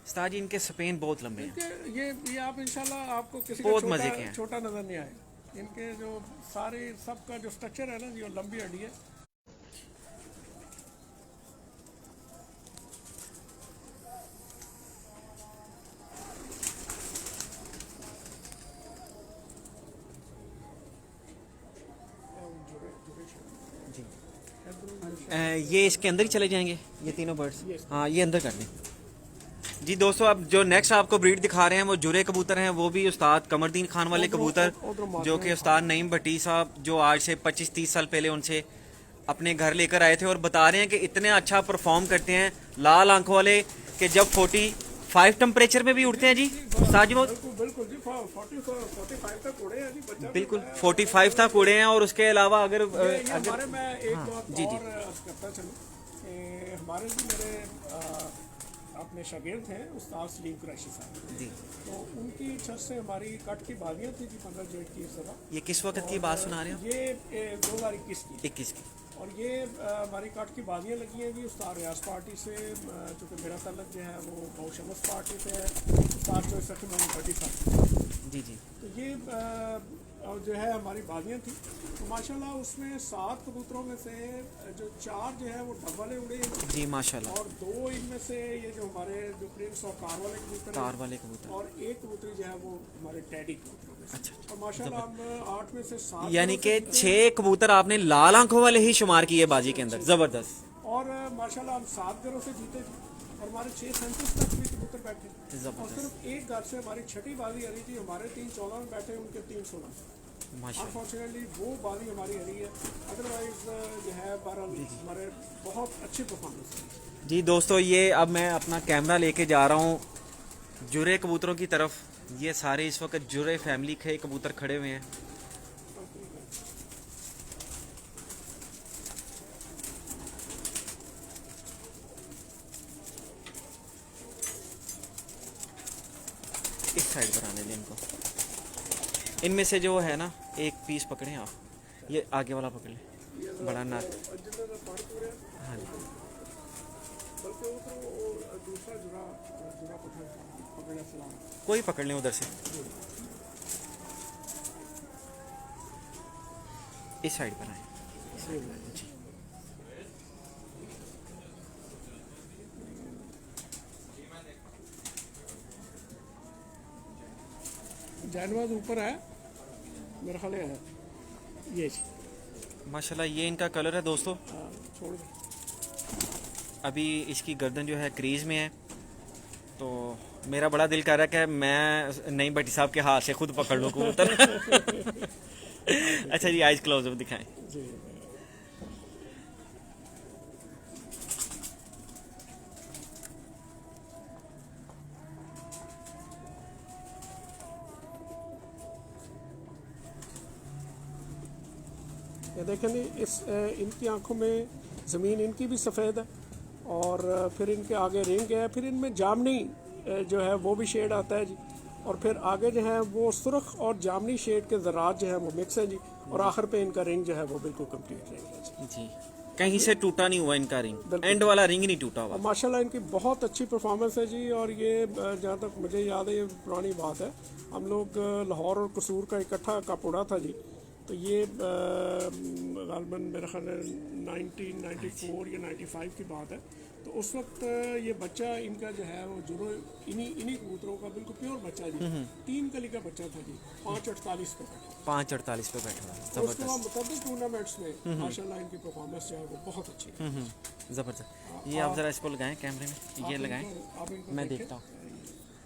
उस्ताद जी इनके स्पेन बहुत लंबे हैं। ये आप इंशाल्लाह आपको किसी बहुत का मजे के हैं। छोटा नजर नहीं आए। इनके जो सारे सबका जो स्ट्रक्चर है ना जो लंबी हड्डी है। ये इसके अंदर ही चले जाएंगे ये तीनों बर्ड्स? हाँ ये अंदर कर दें जी। दोस्तों अब जो नेक्स्ट आपको ब्रीड दिखा रहे हैं वो जुरे कबूतर हैं, वो भी उस्ताद कमरदीन खान वाले कबूतर, जो कि उस्ताद नईम भट्टी साहब जो आज से 25-30 साल पहले उनसे अपने घर लेकर आए थे, और बता रहे हैं कि इतने अच्छा परफॉर्म करते हैं लाल आंखों वाले कि जब 45 टेम्परेचर में भी उड़ते हैं जी उस्ताद जी। वो बिल्कुल जी 45 तक उड़े हैं जी बच्चा। बिल्कुल 45 तक उड़े हैं। और उसके अलावा अगर हमारे मैं एक बात जी और अर्ज करता चलूँ कि हमारे भी मेरे अपने शागिर्द हैं उस्ताद सलीम कुरैशी साहब जी, तो उनकी छत से हमारी कट की बादियाँ थी जी 15 जेठ की इस तरह। ये किस वक्त की बात सुना रहे हो? ये 2021 की 21 की। और ये हमारी काट की बादियाँ लगी हैं जी उस्ताद रियाज पार्टी से, चूँकि मेरा तल्लक जो है वो बहुत शमस पार्टी से है, उस्ताद जो सखी मोहम्मद भट्टी साहब। जी जी। तो ये जो है हमारी बादियाँ थी, तो माशाल्लाह उसमें 7 कबूतरों में से जो 4 जो है वो डब वाले उड़े हैं जी माशाल्लाह, और 2 इनमें से ये जो हमारे जो प्रिंस और कार वाले कबूतर हैं, कार वाले कबूतर। और एक कबूतरी जो है वो हमारे टैडी कबूतरों में से। अच्छा, और माशाल्लाह हम 8 में से 7 यानी कि 6 कबूतर आपने लाल आंखों वाले ही शुमार किए बाजी के अंदर, जबरदस्त। और माशाल्लाह हम 7 घरों से जीते और हमारे 637 तक भी कबूतर बैठे, और सिर्फ एक घर से हमारी छठी बाजी हरी थी, हमारे 314 में बैठे उनके 316। माशाल्लाह अनफॉर्चुनेटली वो बाजी हमारी हरी है, अदरवाइज जो है बहरहाल हमारे बहुत अच्छी परफॉर्मेंस है जी। दोस्तों ये अब मैं अपना कैमरा लेके जा रहा हूँ जुरे कबूतरों की तरफ। ये सारे इस वक्त जुरे फैमिली के कबूतर खड़े हुए हैं। इस साइड पर आने दें इनको। इनमें से जो है ना एक पीस पकड़ें आप, ये आगे वाला पकड़ लें, बड़ा नाक। हाँ जी, दूसरा जुरा पकड़े सलाम। कोई पकड़ लें उधर से, इस साइड पर आए जी। जानवर ऊपर है मेरे ख्याल है ये जी। माशाल्लाह ये इनका कलर है दोस्तों। छोड़ दे। अभी इसकी गर्दन जो है क्रीज में है, तो मेरा बड़ा दिल कर रहा है कि मैं नईम भट्टी साहब के हाथ से खुद पकड़ लूँ कबूतर। अच्छा जी, आइज क्लोज अप दिखाएं जी। ये देखें जी, इनकी आंखों में ज़मीन इनकी भी सफ़ेद है, और फिर इनके आगे रिंग है, फिर इनमें जामनी जो है वो भी शेड आता है जी, और फिर आगे जो है वो सुर्ख और जामनी शेड के ज़रात जो है वो मिक्स है जी, और आखिर पे इनका रिंग जो है वो बिल्कुल कंप्लीट रहेगा जी। कहीं से टूटा नहीं हुआ इनका रिंग, एंड वाला रिंग नहीं टूटा हुआ। और माशाल्लाह इनकी बहुत अच्छी परफॉर्मेंस है जी। और ये जहाँ तक मुझे याद है, ये पुरानी बात है, हम लोग लाहौर और कसूर का इकट्ठा कप उड़ा था जी, तो ये गालबन मेरा ख्याल है 1994 या 95 की बात है। तो उस वक्त ये बच्चा इनका जो है वो जुरो इन्हीं कबूतरों का बिल्कुल प्योर बच्चा जी, 3 कली का बच्चा था जी, 5.48 पे बैठा। 5.48 पे बैठा हुआ, तो उसके बाद जबरदस्त मुतअद्दिद टूर्नामेंट्स में माशाल्लाह इनकी परफॉर्मेंस जो है वो बहुत अच्छी है। जबरदस्त। ये आप जरा इसको लगाएं कैमरे में, ये लगाएं, आप इनको मैं देखें। देखता हूँ।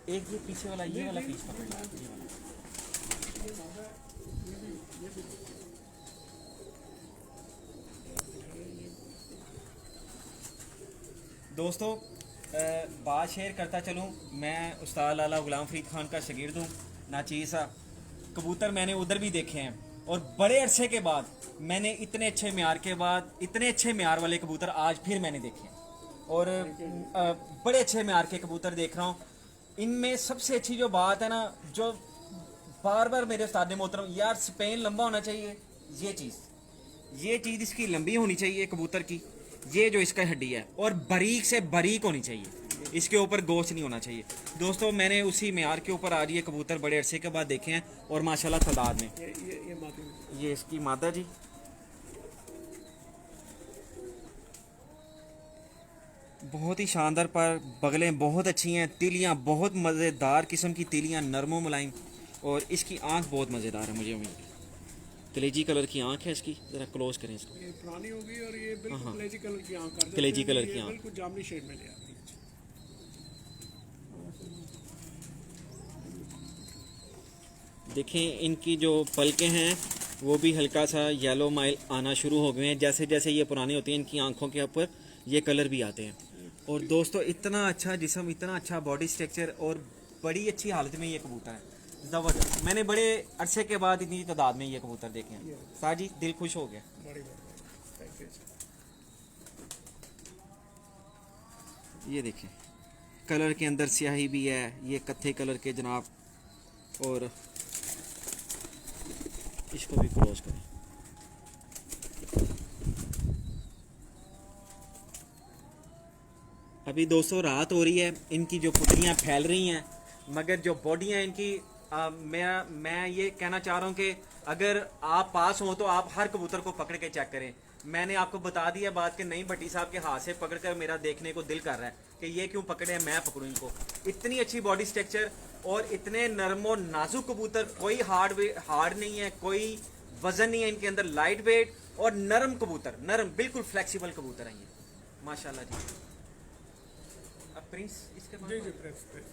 एक ये पीछे वाला, ये वाला पीस पकड़ लें, ये वाला। दोस्तों बात शेयर करता चलूँ, मैं उस्ताद लाला गुलाम फरीद खान का शागिर्द हूँ नाचीसा। कबूतर मैंने उधर भी देखे हैं, और बड़े अरसे के बाद मैंने इतने अच्छे म्यार के बाद इतने अच्छे म्यार वाले कबूतर आज फिर मैंने देखे हैं, और बड़े अच्छे म्यार के कबूतर देख रहा हूँ। इनमें सबसे अच्छी जो बात है ना, जो बार बार मेरे उस्ताद ने मोहतरम, यार स्पेन लंबा होना चाहिए, ये चीज़ इसकी लंबी होनी चाहिए कबूतर की, ये जो इसका हड्डी है, और बारीक से बारीक होनी चाहिए, इसके ऊपर गोश्त नहीं होना चाहिए। दोस्तों मैंने उसी मेयार के ऊपर आज ये कबूतर बड़े अरसे के बाद देखे हैं, और माशाल्लाह तादाद में। ये इसकी मादा जी, बहुत ही शानदार, पर बगलें बहुत अच्छी हैं, तिलियाँ बहुत मज़ेदार किस्म की तिलियाँ, नरमो मुलायम, और इसकी आंख बहुत मज़ेदार है। मुझे उम्मीद है कलेजी कलर की आंख है इसकी, ज़रा क्लोज करें इसको। ये पुरानी होगी और ये बिल्कुल कलेजी कलर की आंख कर देते कलेजी हैं, कलर ये की आंख। बिल्कुल जामनी शेड में ले आती है। देखें इनकी जो पलकें हैं वो भी हल्का सा येलो माइल आना शुरू हो गए हैं। जैसे जैसे ये पुरानी होती हैं इनकी आंखों के ऊपर ये कलर भी आते हैं। और दोस्तों इतना अच्छा जिस्म, इतना अच्छा बॉडी स्ट्रक्चर और बड़ी अच्छी हालत में ये कबूतर है, ज़बरदस्त। मैंने बड़े अरसे के बाद इतनी तादाद में ये कबूतर देखे हैं। साजी दिल खुश हो गया। बड़ी बात, थैंक यू। ये देखें कलर के अंदर स्याही भी है, ये कत्थे कलर के जनाब। और इसको भी क्लोज करें। अभी दोस्तों रात हो रही है, इनकी जो पुतलियाँ फैल रही हैं, मगर जो बॉडी है इनकी मैं ये कहना चाह रहा हूँ कि अगर आप पास हो तो आप हर कबूतर को पकड़ के चेक करें। मैंने आपको बता दिया बात कि नहीं, भट्टी साहब के हाथ से पकड़ कर मेरा देखने को दिल कर रहा है कि ये क्यों पकड़े हैं, मैं पकड़ूं इनको। इतनी अच्छी बॉडी स्ट्रक्चर और इतने नरम और नाजुक कबूतर, कोई हार्ड नहीं है, कोई वजन नहीं है इनके अंदर, लाइट वेट और नरम कबूतर, नरम बिल्कुल फ्लेक्सिबल कबूतर हैं ये, माशाल्लाह जी। अब प्रिंस इसके बाद जी जी, प्रेस प्रेस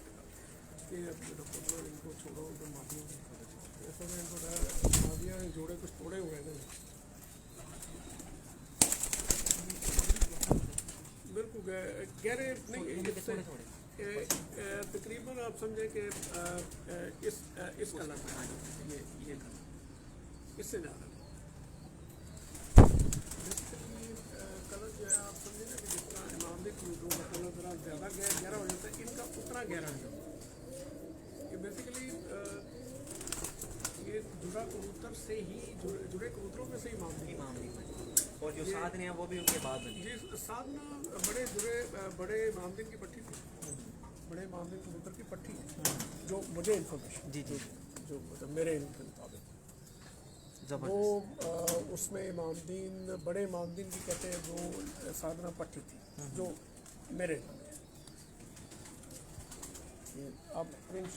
ये अब डॉक्टर इनको छोड़ो, उनको माफिया ऐसा में इनको माफिया जोड़े कुछ तोड़े हुए हैं ना, बिल्कुल गहरे नहीं। इससे तकरीबन आप समझे कि इस कलर में ये इससे ज़्यादा कलर जो है आप समझे ना कि जिस तरह इमामदी कबूतरों का कलर ज़रा ज़्यादा गहरा हो जाता है, इनका उतना गहरा नहीं होता। ये बेसिकली ये जुड़ा कबूतर से ही जुड़े कबूतरों में से इमामदी और जो साधन है वो भी उनके बाद बनी। जी साथ ना बड़े मामदिन की पट्टी थी, बड़े मामदिन कबूतर की पट्टी है, जो मुझे इन्फॉर्मेशन जी जी जो मतलब मेरे इल्म के मुताबिक वो उसमें इमामदीन, बड़े इमामदीन की कहते हैं वो साधना पट्टी थी, जो मेरे इल्म में ये अब प्रिंस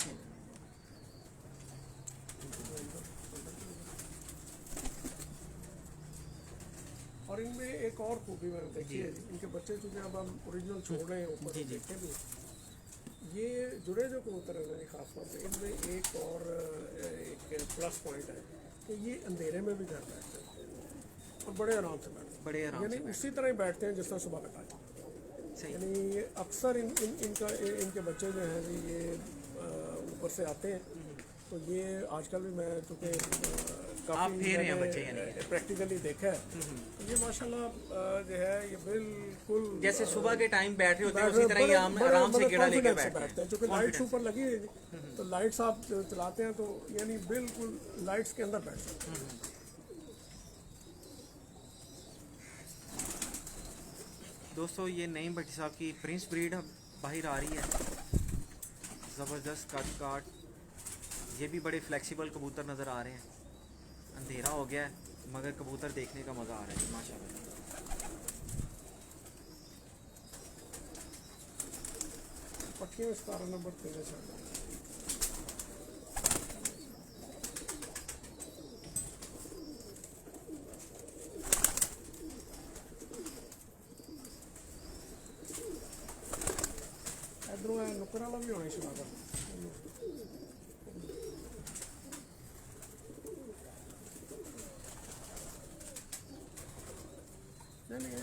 और इनमें एक और खूबी मैंने देखी है, इनके बच्चे चूँकि अब हम ओरिजिनल छोड़ रहे हैं ऊपर देखे भी, ये जुड़े जो कबूतर है ना खास तौर पे, इनमें एक और एक प्लस पॉइंट है कि ये अंधेरे में भी घर बैठते हैं और बड़े आराम से बैठते हैं, बड़े आराम यानी उसी तरह ही बैठते हैं जिस तरह सुबह बैठा है। यानी अक्सर इनके बच्चे जो हैं ये ऊपर से आते हैं, तो ये आजकल भी मैं चूँकि काफ़ी प्रैक्टिकली देखा है, तो ये माशाल्लाह जो है ये बिल्कुल जैसे सुबह के टाइम बैठ रहे होते हैं उसी तरह ही हम आराम से गेड़ा लेके बैठते हैं। क्योंकि लाइट्स ऊपर लगी हुई थी, तो लाइट्स आप चलाते हैं तो यानी बिल्कुल लाइट्स के अंदर बैठ सकते हैं। दोस्तों ये नईम भट्टी साहब की प्रिंस ब्रीड बाहर आ रही है, ज़बरदस्त कट काट, ये भी बड़े फ्लेक्सिबल कबूतर नज़र आ रहे हैं। अंधेरा हो गया है मगर कबूतर देखने का मज़ा आ रहा है माशाल्लाह। पट्टियों 17 नंबर 13 चल रहा है। इधरों नुक्कर वाला भी होना शुरू कर नहीं,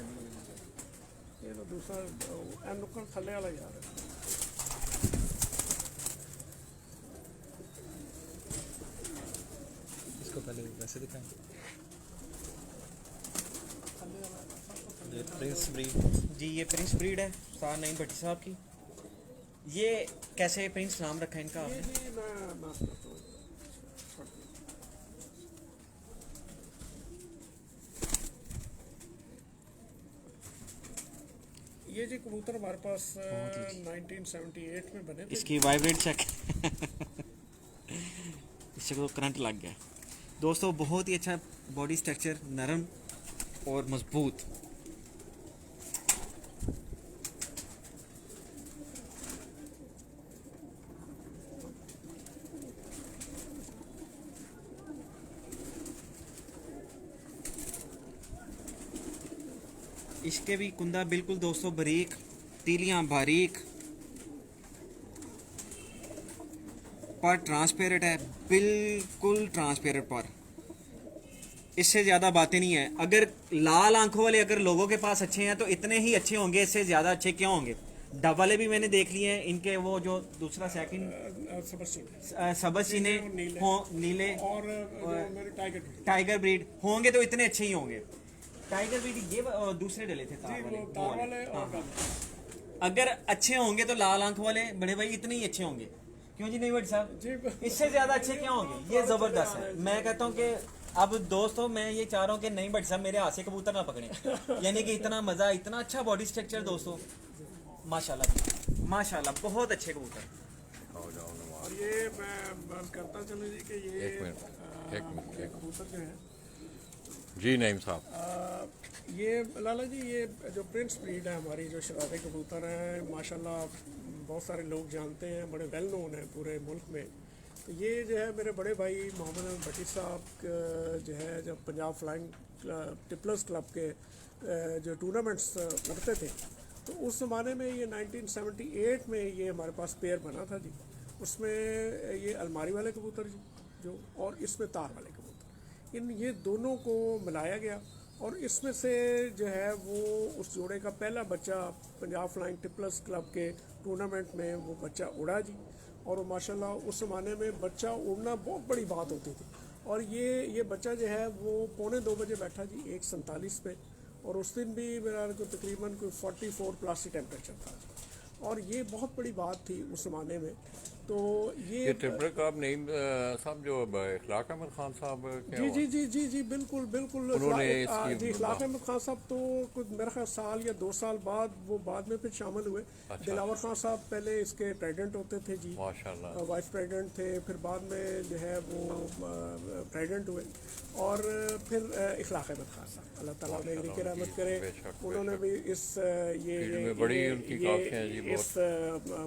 ये तो दूसरा नुक्कर थल्ले वाला ही आ रहा है। इसको पहले वैसे दिखाएं, ये प्रिंस ब्रीड जी ये प्रिंस ब्रीड है सार नईम भट्टी साहब की। ये कैसे प्रिंस नाम रखा है इनका ये आपने? जी मैं माफ करता हूँ, ये जी कबूतर हमारे पास 1978 में बने थे। इसकी वाइब्रेट चेक इससे तो करंट लग गया। दोस्तों बहुत ही अच्छा बॉडी स्ट्रक्चर, नरम और मजबूत। इसके भी कुंदा बिल्कुल दोस्तों बारीक, तीलियां बारीक, पर ट्रांसपेरेंट है, बिल्कुल ट्रांसपेरेंट पर। इससे ज़्यादा बातें नहीं है। अगर लाल आंखों वाले अगर लोगों के पास अच्छे हैं तो इतने ही अच्छे होंगे, इससे ज़्यादा अच्छे क्यों होंगे। डब वाले भी मैंने देख लिए हैं, इनके वो जो दूसरा सेकंड सबज चीने हो नीले और मेरे टाइगर ब्रीड होंगे तो इतने अच्छे ही होंगे। टाइगर ब्रीड ये दूसरे डले थे तार वाले, तार वाले और अगर अच्छे होंगे तो लाल आंख वाले बड़े भाई इतने ही अच्छे होंगे, क्यों जी नहीं भट्ट साहब, इससे ज्यादा अच्छे क्यों होंगे। ये जबरदस्त है। मैं कहता हूँ कि अब दोस्तों मैं ये चाह रहा हूँ कि नहीं भट्ट साहब मेरे हाथ से कबूतर ना पकड़े, यानी कि इतना मजा, इतना अच्छा बॉडी स्ट्रक्चर दोस्तों, माशाल्लाह माशाल्लाह, बहुत अच्छे कबूतर। और ये मैं बात करता चलूँ जी कि ये एक मिनट कबूतर जो है जी नईम साहब, ये लाला जी, ये जो प्रिंस ब्रीड है हमारी, जो शरारे कबूतर हैं, माशाल्लाह बहुत सारे लोग जानते हैं, बड़े वेल नोन हैं पूरे मुल्क में। तो ये जो है मेरे बड़े भाई मोहम्मद अहमद भट्टी साहब जो है, जब पंजाब फ्लाइंग टिपलर्स क्लब के जो टूर्नामेंट्स लगते थे तो उस ज़माने में ये 1978 में ये हमारे पास पेयर बना था जी। उसमें ये अलमारी वाले कबूतर जी जो, और इसमें तार वाले कबूतर, इन ये दोनों को मिलाया गया और इसमें से जो है वो उस जोड़े का पहला बच्चा पंजाब फ्लाइंग टिपलर्स क्लब के टूर्नामेंट में वो बच्चा उड़ा जी। और वो माशाल्लाह उस ज़माने में बच्चा उड़ना बहुत बड़ी बात होती थी। और ये बच्चा जो है वो 2:45 बजे बैठा जी 1:47 पे, और उस दिन भी मेरा को तकरीबन कोई 44 प्लस टेम्परेचर था जी। और ये बहुत बड़ी बात थी उस ज़माने में। तो ये टिप्पर का आप नईम साहब जो इखलाक अहमद खान साहब जी जी जी जी जी बिल्कुल बिल्कुल उन्होंने जी, इखलाक अहमद खान साहब तो कुछ मेरा ख्याल साल या 2 साल बाद वो बाद में फिर शामिल हुए। दिलावर खान साहब पहले इसके प्रेसिडेंट होते थे जी, माशाल्लाह, वाइस प्रेसिडेंट थे, फिर बाद में जो है वो प्रेसिडेंट हुए। और फिर इखलाक अहमद खान साहब, अल्लाह ताला उन्हें की रहमत करे, उन्होंने भी इस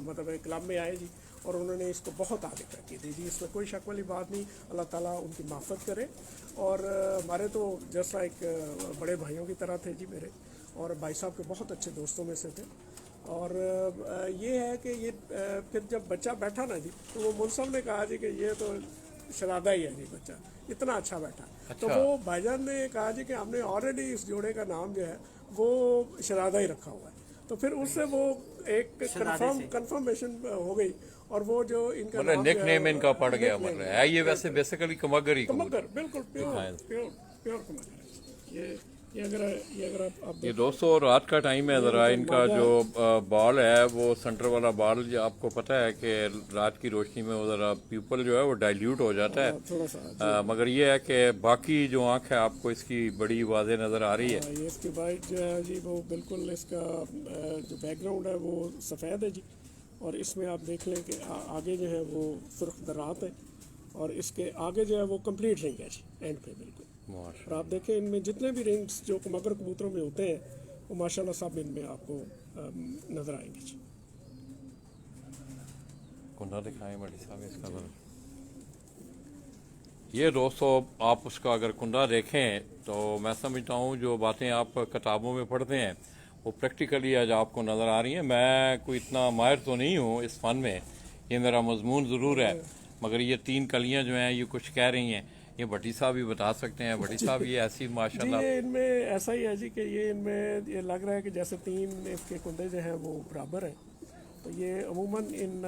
मतलब क्लब में आए जी और उन्होंने इसको बहुत आगे तरक्की दी जी, इसमें कोई शक वाली बात नहीं। अल्लाह ताला उनकी माफ़त करे। और हमारे तो जैसा एक बड़े भाइयों की तरह थे जी मेरे, और भाई साहब के बहुत अच्छे दोस्तों में से थे। और ये है कि ये फिर जब बच्चा बैठा ना जी तो वो मुंसफ ने कहा जी कि ये तो शरादा ही है जी, बच्चा इतना अच्छा बैठा। तो वो भाईजान ने कहा जी कि हमने ऑलरेडी इस जोड़े का नाम जो है वो शरादा ही रखा हुआ है। तो फिर उससे वो एक कंफर्मेशन हो गई। और वो जो इनका मतलब निक नेम इनका पड़ गया, मतलब है ये वैसे बेसिकली कमगर ही, कमगर बिल्कुल प्योर कमगर। ये अगर आप ये दोस्तों रात का टाइम है, ज़रा इनका जो बॉल है वो सेंटर वाला बॉल, जो आपको पता है कि रात की रोशनी में वो ज़रा प्यूपल जो है वो डाइल्यूट हो जाता है थोड़ा सा, मगर ये है कि बाकी जो आँख है आपको इसकी बड़ी वाज़े नज़र आ रही है। ये इसकी वाइट जो है जी वो बिल्कुल, इसका जो बैकग्राउंड है वो सफ़ेद है जी। और इसमें आप देख लें कि आगे जो है वो सुर्ख दरात है, और इसके आगे जो है वो कंप्लीट रिंग है जी एंड पे बिल्कुल। और आप देखें इनमें जितने भी रिंग्स जो मगर कबूतरों में होते हैं वो माशाल्लाह सब इनमें आपको नज़र आएंगे जी। कुंदा दिखाएं बड़ी साहब इसका ज़रा। ये दोस्तों आप उसका अगर कुंदा देखें तो मैं समझता हूँ जो बातें आप किताबों में पढ़ते हैं वो प्रैक्टिकली आज आपको नज़र आ रही हैं। मैं कोई इतना माहिर तो नहीं हूँ इस फ़न में, ये मेरा मजमून ज़रूर है, मगर ये 3 कलियाँ जो हैं ये कुछ कह रही हैं, ये भट्टी साहब भी बता सकते हैं। भट्टी साहब ये ऐसी माशाल्लाह, ये इनमें ऐसा ही है जी कि ये इनमें ये लग रहा है कि जैसे 3 इसके कुंदे जो हैं वो बराबर हैं। तो ये अमूमन इन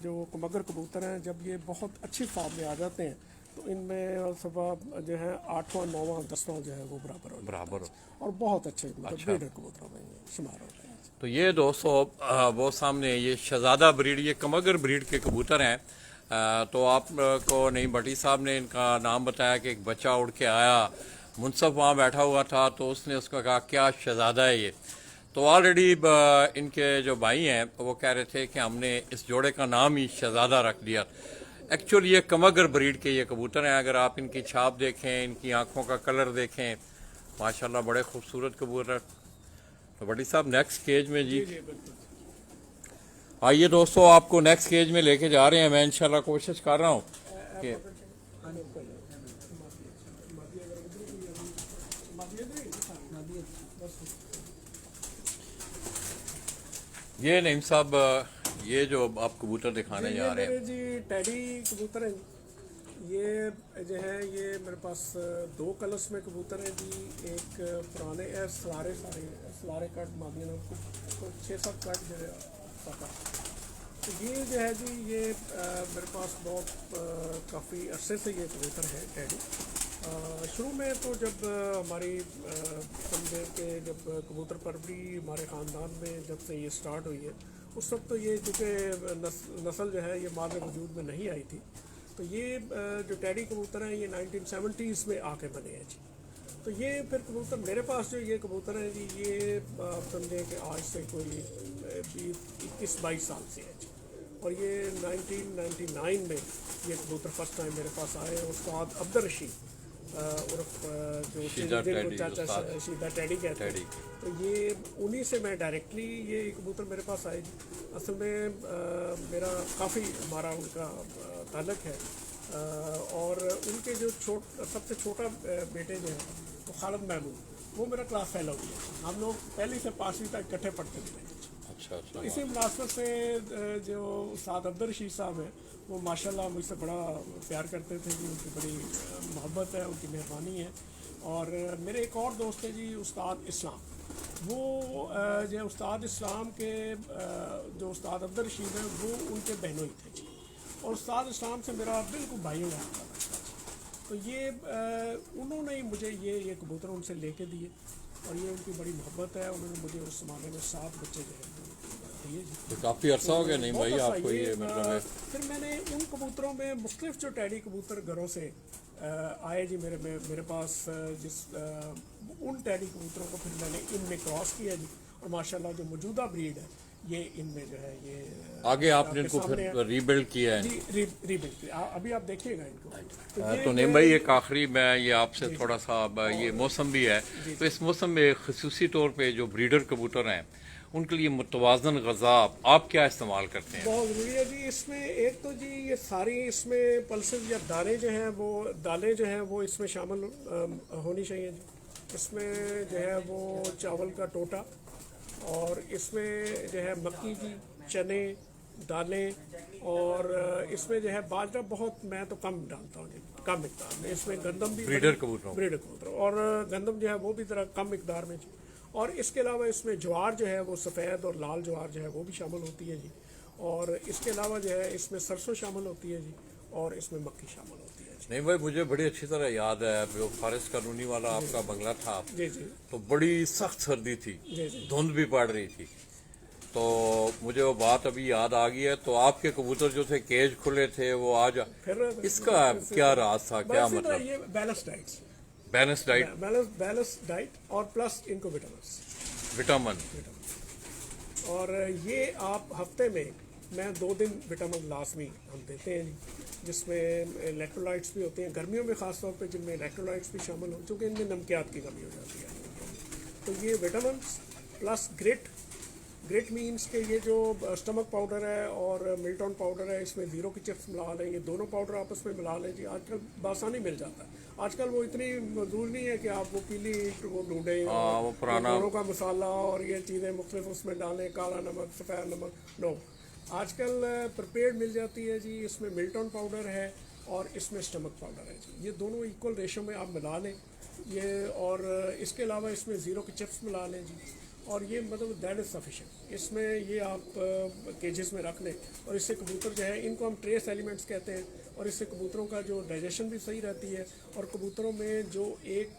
जो मगर कबूतर हैं जब ये बहुत अच्छी फॉर्म में आ जाते हैं तो इनमें सुबह जो है 8वां 9वां 10वां जो है वो बराबर हो और बहुत अच्छे ब्रीडर कबूतरों में शुमार होते हैं। तो ये दोस्तों वो सामने ये शहजादा ब्रीड, ये कमगर ब्रीड के कबूतर हैं। तो आपको नहीं भट्टी साहब ने इनका नाम बताया कि एक बच्चा उड़ के आया, मुंसफ वहाँ बैठा हुआ था तो उसने उसको कहा क्या शहजादा है ये। तो ऑलरेडी इनके जो भाई हैं वो कह रहे थे कि हमने इस जोड़े का नाम ही शहजादा रख दिया। एक्चुअली ये कमगर ब्रीड के ये कबूतर हैं। अगर आप इनकी छाप देखें, इनकी आंखों का कलर देखें, माशाल्लाह बड़े खूबसूरत कबूतर। तो भट्टी साहब नेक्स्ट केज में जी आइए दोस्तों, आपको नेक्स्ट केज में लेके जा रहे हैं। मैं इंशाल्लाह कोशिश कर रहा हूँ कि ये नईम साहब, ये जो आप कबूतर दिखाने जा रहे मेरे हैं, जी टैडी कबूतर हैं जी। ये जो है ये मेरे पास दो कलर्स में कबूतर हैं जी। एक पुराने सलारे कट मादियाँ को 6-7 कट जो है पता। तो ये जो है जी ये मेरे पास बहुत काफ़ी अरसे से ये कबूतर है टैडी। शुरू में तो जब हमारी समझे कि जब कबूतर परवरी हमारे ख़ानदान में जब से ये स्टार्ट हुई है, उस वक्त तो ये चूँकि नस्ल जो है ये माद वजूद में नहीं आई थी। तो ये जो टैडी कबूतर हैं ये 1970s में आके बने हैं जी। तो ये फिर कबूतर मेरे पास जो ये कबूतर हैं जी ये समझे कि आज से कोई 21-22 साल से है जी। और ये 1999 में ये कबूतर फर्स्ट टाइम मेरे पास आए। उस्ताद अब्दुल रशीद उर्फ जो जिनको चाचा शीदा टैडी कहते हैं, तो ये उन्हीं से मैं डायरेक्टली ये कबूतर मेरे पास आए जी। असल में मेरा काफ़ी हमारा उनका ताल्लुक़ है। और उनके जो सबसे छोटा बेटे जो है वो खालिद महमूद, वो मेरा क्लास फेलो भी है। हम लोग पहली से 5वीं तक इकट्ठे पढ़ते थे। अच्छा। तो इसी मुनासबत से जो उस्ताद अब्दुल रशीद साहब हैं वो माशाल्लाह मुझसे बड़ा प्यार करते थे जी। उनकी बड़ी मोहब्बत है, उनकी मेहरबानी है। और मेरे एक और दोस्त है जी उस्ताद इस्लाम, वो जो उस्ताद इस्लाम के जो उस्ताद अब्दुल रशीद हैं वो उनके बहनोई थे जी। और उस्ताद इस्लाम से मेरा बिल्कुल भाइयों का था। तो ये उन्होंने ही मुझे ये कबूतर उनसे लेके दिए और ये उनकी बड़ी मोहब्बत है। उन्होंने मुझे उस ज़माने में 7 बच्चे जो है दिए जी। तो काफ़ी अर्सा हो गया नहीं भाई आपको ये मतलब है। फिर मैंने उन कबूतरों में मुख्तलिफ जो टैडी कबूतर घरों से आए जी मेरे पास उन टैडी कबूतरों को फिर मैंने इनमें क्रॉस किया जी। और माशाल्लाह जो मौजूदा ब्रीड है ये इनमें जो है ये आगे आपने इनको फिर रीबिल्ड किया है जी। रीबिल्ड किया, अभी आप देखिएगा इनको। तो नहीं भाई, एक आखिरी मैं ये आपसे थोड़ा सा, ये मौसम भी है तो इस मौसम में खसूसी तौर पे जो ब्रीडर कबूतर हैं उनके लिए मुतवाज़न ग़ज़ा आप क्या इस्तेमाल करते हैं? बहुत ज़रूरी है जी। इसमें एक तो जी ये सारी इसमें पल्सेस या दालें जो हैं वो इसमें शामिल होनी चाहिए जी। इसमें जो है वो चावल का टोटा, और इसमें जो है मक्की की, चने, दालें, और इसमें जो है बाजरा बहुत मैं तो कम डालता हूँ जी, कम मिकदार में। इसमें गंदम भी ब्रीडर कबूतर और गंदम जो है वो भी ज़रा कम मिकदार में जी। और इसके अलावा इसमें ज्वार जो है वो सफ़ेद और लाल ज्वार जो है वो भी शामिल होती है जी। और इसके अलावा जो है इसमें सरसों शामिल होती है जी, और इसमें मक्की शामिल होती है जी। नहीं भाई, मुझे बड़ी अच्छी तरह याद है जो फारिस कानूनी वाला आपका बंगला था जी जी, तो बड़ी सख्त सर्दी थी, जी जी। धुंध भी पड़ रही थी। तो मुझे वो बात अभी याद आ गई है। तो आपके कबूतर जो थे केज खुले थे वो आज फिर इसका क्या राज था, क्या मतलब? ये बैलेंस डाइट, बैलेंस डाइट और प्लस इनको विटामिन। और ये आप हफ्ते में मैं 2 दिन विटामिन लाजमी हम देते हैं जी, जिसमें इलेक्ट्रोलाइट्स भी होते हैं गर्मियों में ख़ास तौर पे, जिनमें इलेक्ट्रोलाइट्स भी शामिल हो, चूँकि इनमें नमकियात की कमी हो जाती है। तो ये विटामिन प्लस ग्रिट मीन्स के ये जो स्टमक पाउडर है और मिल्टॉन पाउडर है, इसमें 0 की चिप्स मिला लें। ये दोनों पाउडर आपस में मिला लें जी। आजकल बासानी मिल जाता है। आजकल वो इतनी मजदूर नहीं है कि आप वो पीली वो ढूंढें, वो पुराना दोनों का मसाला और ये चीज़ें मुख्तलिफ उसमें डालें, काला नमक, सफ़ेद नमक, नो। आजकल प्रिपेयर्ड मिल जाती है जी। इसमें मिल्टॉन पाउडर है और इसमें स्टमक पाउडर है जी। ये दोनों इक्वल रेशो में आप मिला लें ये। और इसके अलावा इसमें 0 की चिप्स मिला लें जी। और ये मतलब दैट इज़ सफिशेंट। इसमें ये आप केजेस में रख लें और इससे कबूतर जो है, इनको हम ट्रेस एलिमेंट्स कहते हैं, और इससे कबूतरों का जो डाइजेशन भी सही रहती है और कबूतरों में जो एक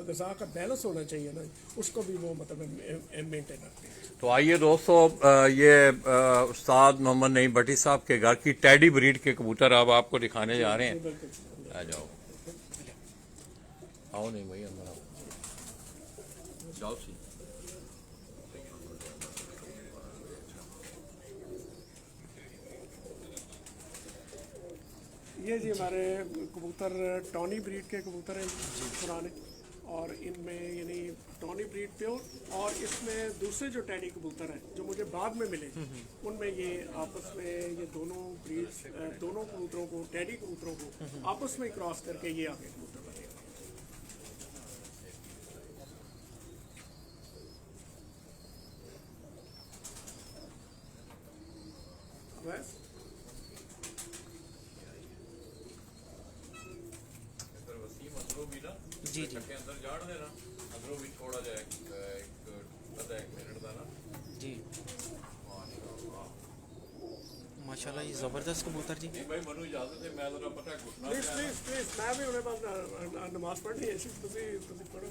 ग़िज़ा का बैलेंस होना चाहिए ना, उसको भी वो मतलब मेंटेन रखते हैं। तो आइए दोस्तों, ये उस्ताद मोहम्मद नईम भट्टी साहब के घर की टैडी ब्रीड के कबूतर अब आपको दिखाने जा रहे हैं। आ जाओ, आओ नहीं भाई, अंदर आओ, जाओ सी। ये जी हमारे कबूतर टॉनी ब्रीड के कबूतर हैं जी, पुराने। और इनमें यानी टॉनी ब्रीड प्योर, और इसमें दूसरे जो टैडी कबूतर हैं जो मुझे बाद में मिले, उनमें ये आपस में ये दोनों ब्रीड्स दोनों कबूतरों को, टैडी कबूतरों को आपस में क्रॉस करके ये आगे कबूतर बने। उवैस। जी जी अंदर जाड़ देना अंदरों भी थोड़ा जा एक आधा एक मिनट का ना जी माशाल्लाह ये ज़बरदस्त कबूतर जी। भाई मनु इजाजत है मैं जरा पता घुटना प्लीज प्लीज प्लीज मैं भी उन्हें बस नमाज पढ़नी है तुसी पढ़ो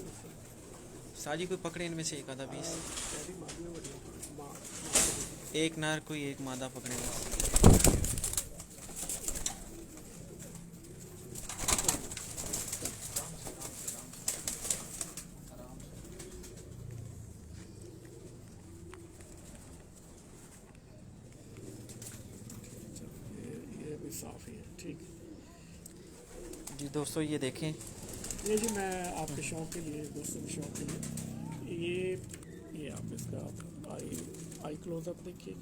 साजी कोई पकड़े इनमें से एक आधा पीस, तेरी मारने वाली मां एक नर कोई एक मादा पकड़ेगा। ये भी साफ ही है ठीक है। जी दोस्तों ये देखें, ये जी मैं आपके शौक के लिए दोस्तों के शौक के लिए ये आप इसका आई क्लोजअप देखिए।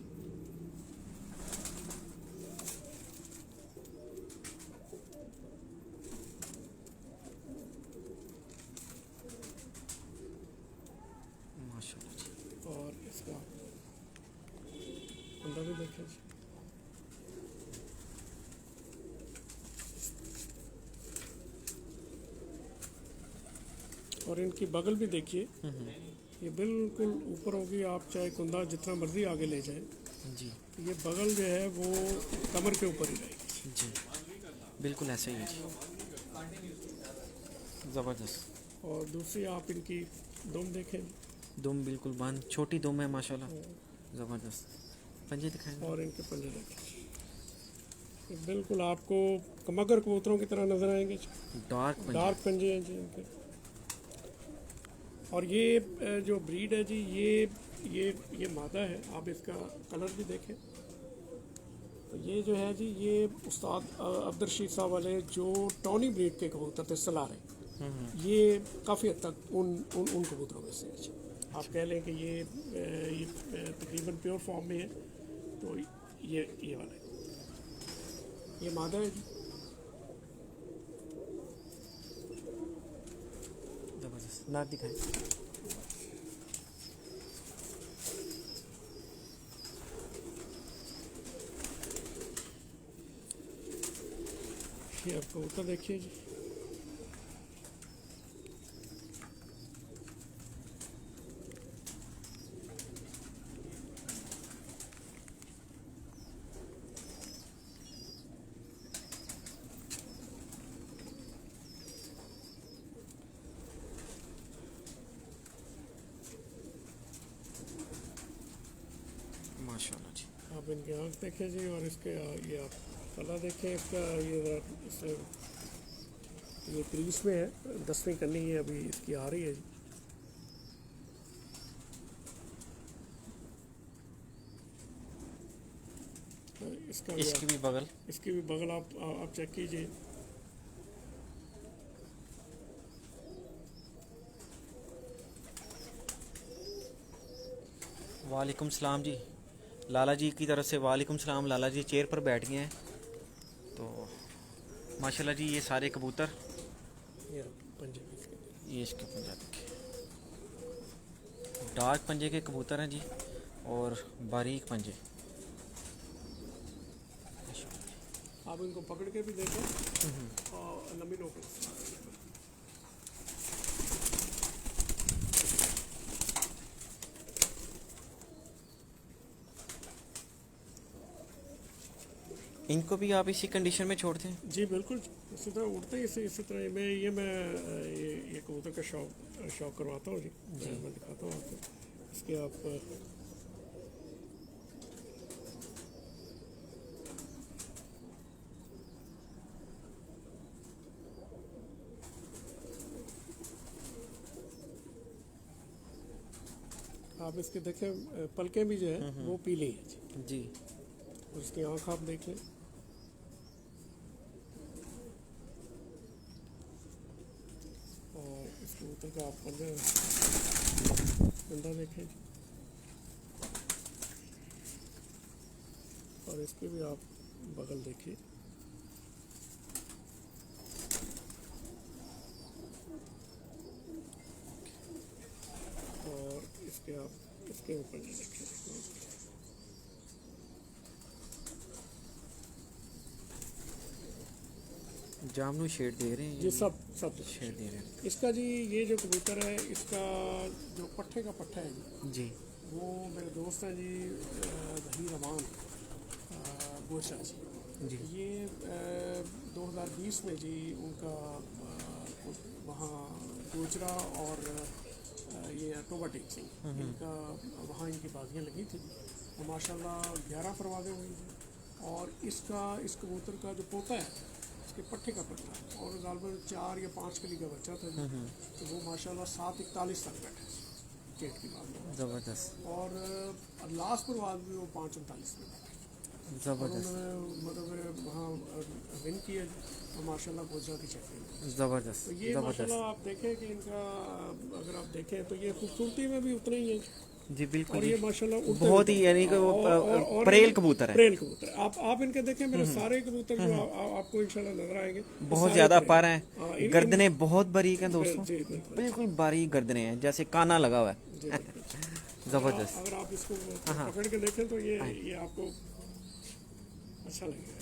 माशाल्लाह जी। और इसका अंदर भी देखिए जी। और इनकी बगल भी देखिए, ये बिल्कुल ऊपर होगी। आप चाहे कुंदा जितना मर्जी आगे ले जाएं, जी ये बगल जो है वो कमर के ऊपर ही रहेगी। जी बिल्कुल ऐसे ही है जी, ज़बरदस्त। और दूसरी आप इनकी दुम देखें दुम बिल्कुल बंद, छोटी दुम है माशाल्लाह, ज़बरदस्त। पंजे दिखाएं। और इनके पंजे देखें, ये बिल्कुल आपको कमगर कबूतरों की तरह नजर आएंगे। डार्क पंजे। डार्क पंजे हैं जी इनके। और ये जो ब्रीड है जी ये मादा है। आप इसका कलर भी देखें तो ये जो है जी ये उस्ताद अब्दुल रशीद साहब वाले जो टॉनी ब्रीड के कबूतर थे सलारे, ये काफ़ी हद तक उन कबूतरों में से है जी। आप कह लें कि ये तकरीबन प्योर फॉर्म में है। तो ये वाला है, ये मादा है जी। ज़बरदस्त। नाक दिखाएं। ये आप कबूतर देखिए जी। माशाल्लाह जी। आप इनकी आँख देखें जी। और इसके ये आप कला देखें इसका। ये क्रीज में है, 10वीं करनी है अभी इसकी आ रही है जी। इसका भी इसकी भी बगल। इसकी भी बगल आप चेक कीजिए। वालेकुम सलाम जी, लाला जी की तरफ से वालेकुम सलाम। लाला जी चेयर पर बैठ गए हैं। तो माशाल्लाह जी ये सारे कबूतर, ये पंजे भी इसके। ये इसके पंजाबी के डार्क पंजे के कबूतर हैं जी, और बारीक पंजे। आप इनको पकड़ के भी देखें और लंबी नोक। इनको भी आप इसी कंडीशन में छोड़ते हैं? जी बिल्कुल, इसी तरह उड़ते हैं, इसी तरह मैं ये कबूतर का शौक करवाता हूँ जी। मैं दिखाता हूँ आपको। इसके आप इसके देखें, पलकें भी जो है वो पीली है जी। और इसकी आँख आप देख लें। और इस कबूतर का आप पंजा देखें और इसके भी आप बगल देखिए। और इसके आप इसके ऊपर देखें। जामनू शेड दे रहे हैं जी सब शेड दे रहे हैं इसका जी ये जो कबूतर है इसका जो पट्ठे का पट्ठा है जी जी। वो मेरे दोस्त हैं जी जहीर अमान गोशा जी ये 2020 में जी उनका वहाँ गोजरा और ये टोबा टेक सिंह इनका वहाँ इनकी बाजियाँ लगी थी तो माशाल्लाह 11 परवाज़ें हुई थी और इस कबूतर का जो पोता है इसके पट्टे का पट्टा और गालबन 4 या 5 कली का बच्चा था जी तो वो माशाल्लाह 7:41 तक बैठा पेट की बात में ज़बरदस्त और लास्ट परवाज़ भी वो 5:39 में बैठा ज़बरदस्त उन्होंने मतलब वहाँ विन किया तो माशाल्लाह गोजरा की चैंपियन ज़बरदस्त तो ये माशाल्लाह आप देखें कि इनका अगर आप देखें तो ये खूबसूरती में भी उतने ही है जी बिल्कुल और जी। ये माशाल्लाह उड़ते बहुत ही यानी कि वो परेल कबूतर है। परेल कबूतर आप इनके देखें मेरे सारे कबूतर जो आपको इंशाल्लाह नजर आएंगे बहुत ज़्यादा पर हैं, हाँ, गर्दनें बहुत बारीक हैं दोस्तों, जी बिल्कुल बिल्कुल बारीक गर्दनें हैं जैसे काना लगा हुआ है। जी बिल्कुल। ज़बरदस्त। अगर आप इसको पकड़ के देखें तो ये आपको अच्छा लगेगा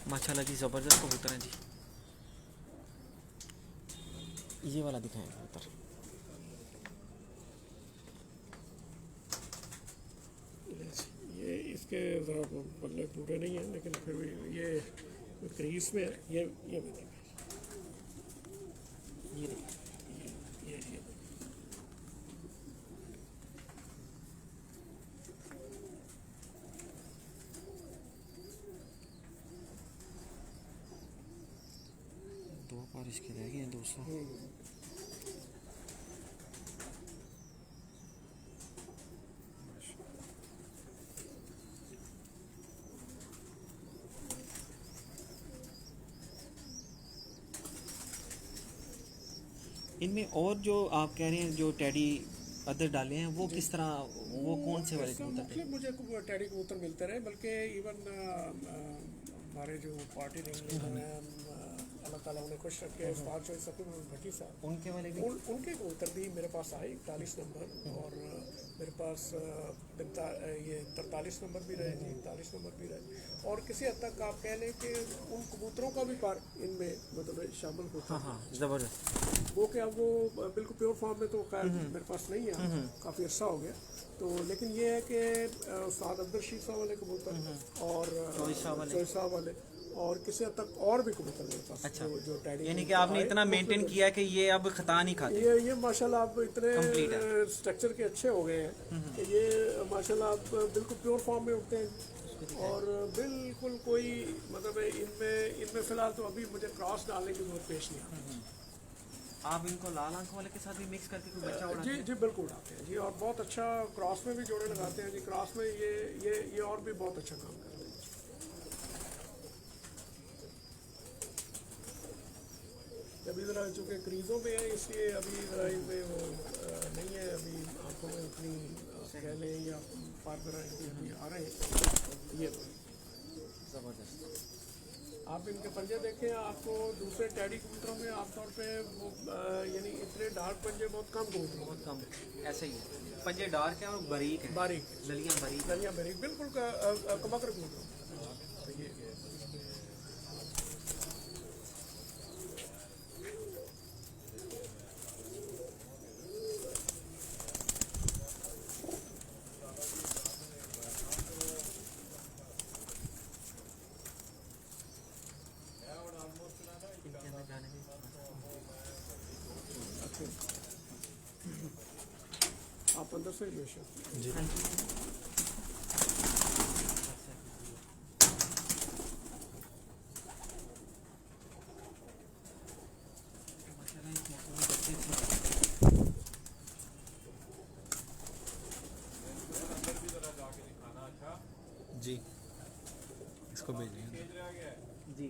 माशाल्लाह जी ज़बरदस्त कबूतर हैं जी। ये वाला दिखाएं कबूतर। ये इसके ज़रा बल्ले पूरे नहीं हैं लेकिन फिर भी ये क्रीज में है ये भी देखें ये देखिए ये दो बार इसके रह गए हैं दोस्तों। इनमें और जो आप कह रहे हैं जो टेडी अदर डाले हैं वो किस तरह, वो कौन से वाले कबूतर थे? मुख्तलिफ मुझे टेडी कबूतर मिलते रहे बल्कि इवन हमारे जो पार्टी रही अल्लाह ताला उन्हें खुश रखे उस्ताद जो सकीम भट्टी साहब उनके वाले भी उनके कबूतर भी मेरे पास आए 41 नंबर और मेरे पास ये 43 नंबर भी रहे जी 41 नंबर भी रहे और किसी हद तक आप कह लें कि उन कबूतरों का भी पार इनमें मतलब शामिल होता है। हाँ ज़बरदस्त। वो क्या वो बिल्कुल प्योर फॉर्म में तो खैर मेरे पास नहीं है काफ़ी अच्छा हो गया तो लेकिन ये है कि उस्ताद अब्दुल रशीद साहब वाले कबूतर और चोई साहब वाले और किसी हद तक और भी कबूतर मेरे पास अच्छा। जो टैडी यानी कि आपने इतना मेंटेन किया कि ये अब खता नहीं खाते। ये माशाल्लाह आप इतने स्ट्रक्चर के अच्छे हो गए हैं कि ये माशाल्लाह आप बिल्कुल प्योर फॉर्म में उठते हैं और बिल्कुल कोई मतलब इनमें फ़िलहाल तो अभी मुझे क्रॉस डालने की जरूरत पेश नहीं आती। आप इनको लाल आंखों वाले के साथ भी मिक्स करके कोई बच्चा उड़ाते जी जी बिल्कुल उड़ाते हैं जी और बहुत अच्छा क्रॉस में भी जोड़े लगाते हैं जी क्रॉस में ये और भी बहुत अच्छा काम करते हैं। अभी ज़रा चूँकि क्रीज़ों में है इसलिए अभी ज़रा इनमें वो नहीं है अभी आंखों में उतनी कह लें या पार तरह इनके अभी आ रहे हैं ये ज़बरदस्त। आप इनके पंजे देखें आपको दूसरे टैडी कबूतरों में आमतौर पे वो यानी इतने डार्क पंजे बहुत कम कबूतर बहुत कम ऐसे ही है। पंजे डार्क हैं और बारीक हैं, बारीक ललियां बारीक। दलिया बारीक बिल्कुल कबकर कबूतर तो ये इनके अंदर जाने की आप अंदर से बेशक जी। जी इसको भेजिए जी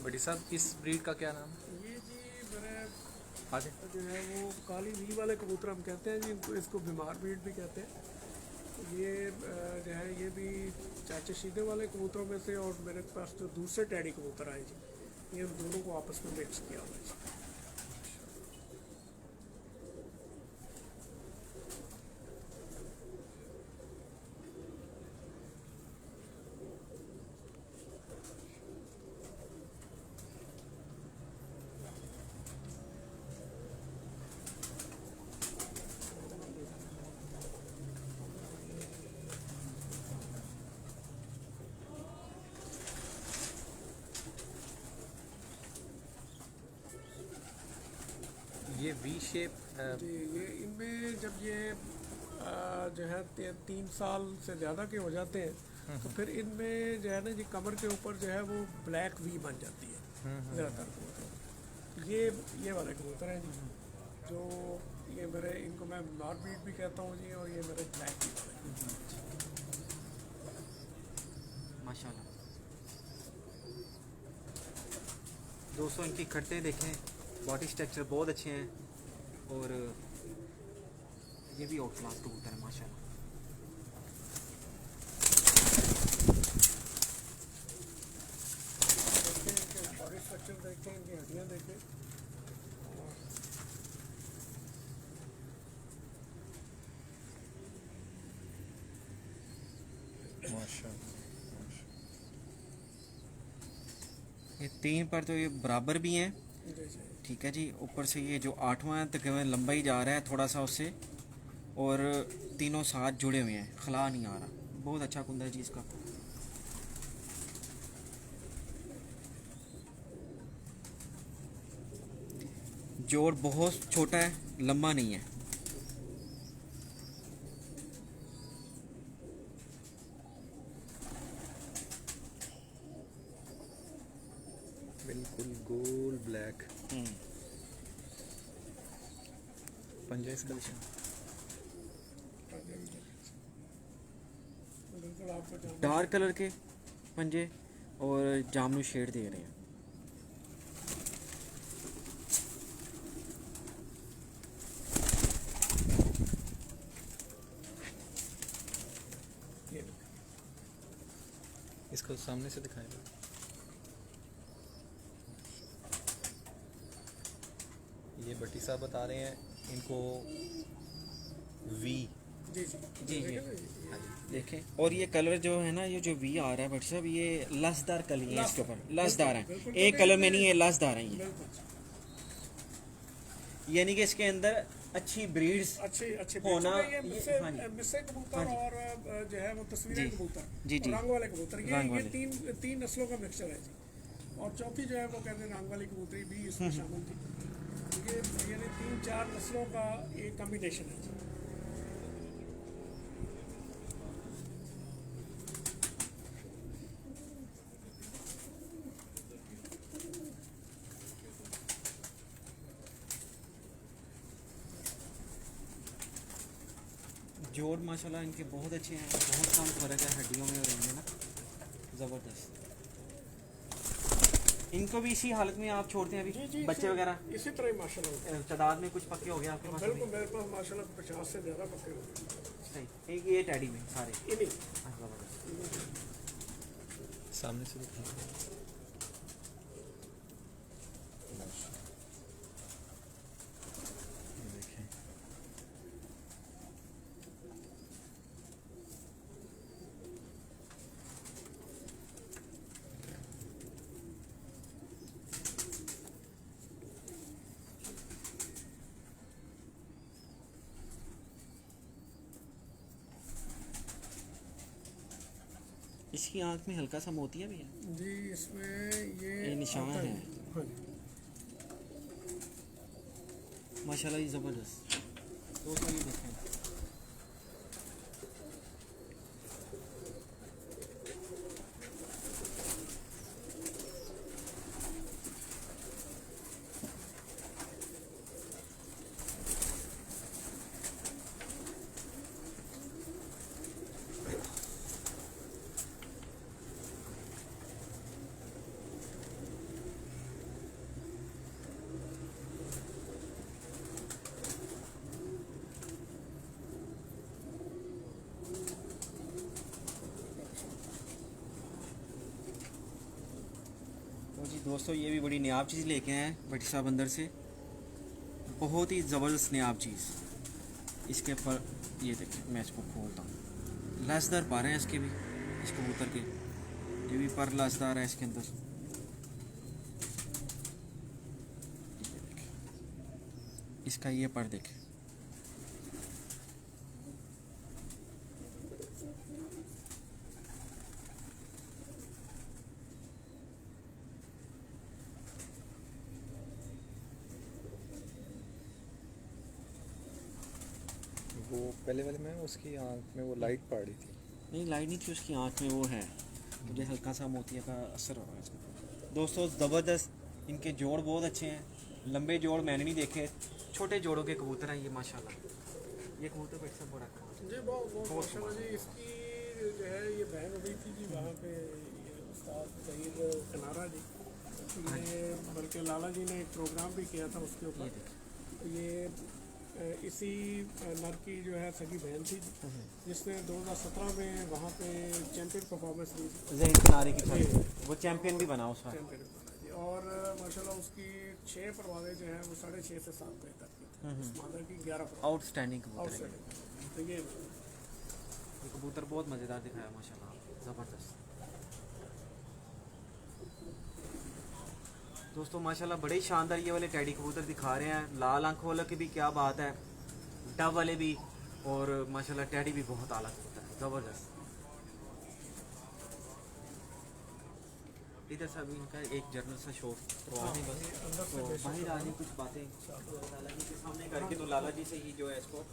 बटी साहब इस ब्रीड का क्या नाम है? ये जी मेरे आगे जो है वो काली वी वाले कबूतर हम कहते हैं जी, इनको इसको बीमार ब्रीड भी कहते हैं। ये जो है ये भी चाचे शीदे वाले कबूतरों में से, और मेरे पास जो दूसरे टैडी कबूतर आए जी, ये उन दोनों को आपस में मिक्स किया हुआ है जी। ये वी शेप जी ये इनमें जब ये जो है 3 साल से ज़्यादा के हो जाते हैं तो फिर इनमें जो है ना जी कमर के ऊपर जो है वो ब्लैक वी बन जाती है ज़्यादातर कबूतर। ये वाले कबूतर हैं जी, जो ये मेरे इनको मैं नॉर्थ बीट भी कहता हूँ जी, और ये मेरे ब्लैक वी वाले। माशाल्लाह दोस्तों, इनकी खट्टे देखें, बॉडी स्ट्रक्चर बहुत अच्छे हैं, और ये भी आउट क्लास कबूतर है माशाल्लाह। इनके बॉडी स्ट्रक्चर देखें, इनकी हड्डियाँ देखें, ये 3 पर तो ये बराबर भी हैं, जी जी। ठीक है जी। ऊपर से ये जो 8वां तकरीबन लंबा ही जा रहा है थोड़ा सा उससे, और तीनों साथ जुड़े हुए हैं, खला नहीं आ रहा। बहुत अच्छा कुंदा है जी इसका। जोड़ बहुत छोटा है, लंबा नहीं है। बिल्कुल गोल ब्लैक पंजा इसका बिल्कुल आपको जान डार्क कलर के पंजे और जामनू शेड दे रहे हैं। इसको सामने से दिखाएगा। ये भट्टी साहब बता रहे हैं इनको वी। जी जी जी जी देखें, और ये कलर जो है ना, ये जो वी आ रहा है भट्टी साहब, ये लसदार कली है इसके ऊपर, लसदार है, एक कलर में नहीं है, लसदार है ये। बिल्कुल यानी कि इसके अंदर अच्छी ब्रीड्स अच्छे अच्छे होना, ये हाँ जी। मिस्से कबूतर हाँ जी। और जो है वो तस्वीरें जी। कबूतर जी, जी। रंग वाले कबूतर, ये रंग ये वाले। तीन नस्लों का मिक्सचर है जी। और चौथी जो है वो कहते हैं रंग वाली कबूतरी भी इसमें शामिल थी। ये यानी 3-4 नस्लों का एक कॉम्बिनेशन है जी। जोड़ माशाल्लाह इनके बहुत अच्छे हैं, बहुत कम फर्क है हड्डियों में और इनमें ना, ज़बरदस्त। इनको भी इसी हालत में आप छोड़ते हैं जी, अभी, जी, बच्चे वगैरह इसी तरह ही माशाल्लाह तादाद में कुछ पक्के हो गए आपके पास अभी? बिल्कुल मेरे पास माशाल्लाह 50 से ज़्यादा पक्के हो गए। सही, ये टैडी में सारे। इन्हीं हाँ, ज़बरदस्त। सामने से दिखाएगा। इसकी आंख में हल्का सा मोतिया भी है जी, इसमें ये निशान आता है। हाँ जी। माशाल्लाह, ये ज़बरदस्त। दोस्तों ये देखें, तो जी दोस्तों ये भी बड़ी नायाब चीज़ लेके आए हैं भट्टी साहब अंदर से, बहुत ही ज़बरदस्त नायाब चीज़। इसके पर ये देखिए, मैं इसको खोलता हूँ, लसदार पर हैं इसके भी, इस कबूतर के ये भी पर लसदार है इसके अंदर। इसका ये पर देखें, वो पहले वाले में उसकी आंख में वो लाइट पड़ रही थी। नहीं लाइट नहीं थी उसकी आंख में, वो है मुझे हल्का सा मोतिया का असर हो रहा है इसमें। दोस्तों ज़बरदस्त, इनके जोड़ बहुत अच्छे हैं, लंबे जोड़ मैंने नहीं देखे, छोटे जोड़ों के कबूतर हैं ये माशाल्लाह। ये कबूतर भट्टी साहब बड़ा जी बहुत माशाल्लाह जी। इसकी जो है ये बहन हुई थी जी वहाँ पे, ये उस्ताद सईद कनारा जी, ये बल्कि लाला जी ने एक प्रोग्राम भी किया था उसके ऊपर। तो ये इसी नर की जो है सगी बहन थी जिसने 2017 में वहाँ पे चैंपियन परफॉर्मेंस दी थी, ज़हीन किनारे की तरफ, वो चैंपियन भी बना उसका। चैंपियन बना थी। और माशाल्लाह उसकी 6 परवाज़ें जो हैं वो 6.5 से 7 बजे तक की थी। इस मादर की 11 परवाज़ें आउटस्टैंडिंग कबूतर है। आउटसाइड। तो ये कबूतर बहुत मज़ेदार दिखाया माशाल्लाह, ज़बरदस्त। दोस्तों माशाल्लाह बड़े ही शानदार ये वाले टैडी कबूतर दिखा रहे हैं, लाल आंखों वाले की भी क्या बात है, डब वाले भी, और माशाल्लाह टैडी भी बहुत आला कबूतर है, ज़बरदस्त। इधर से अभी इनका एक जर्नल सा शो करवा दें बस, तो बाहर आ कुछ बातें लाला जी के सामने करके, तो लाला जी से ही जो है इसको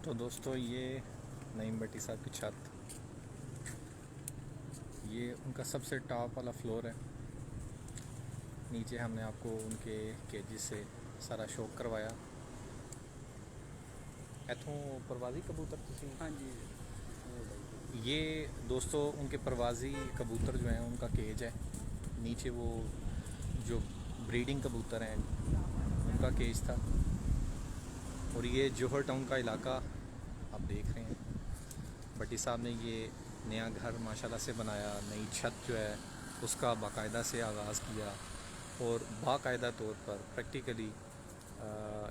तो दोस्तों ये नईम भट्टी साहब की छत, ये उनका सबसे टॉप वाला फ्लोर है। नीचे हमने आपको उनके केजी से सारा शौक करवाया। इथों परवाजी कबूतर तुसी? हाँ जी। ये दोस्तों उनके परवाजी कबूतर जो हैं उनका केज है। नीचे वो जो ब्रीडिंग कबूतर हैं उनका केज था। और ये जौहर टाउन का इलाका आप देख रहे हैं। भट्टी साहब ने ये नया घर माशाल्लाह से बनाया, नई छत जो है उसका बाकायदा से आगाज़ किया और बाकायदा तौर पर प्रैक्टिकली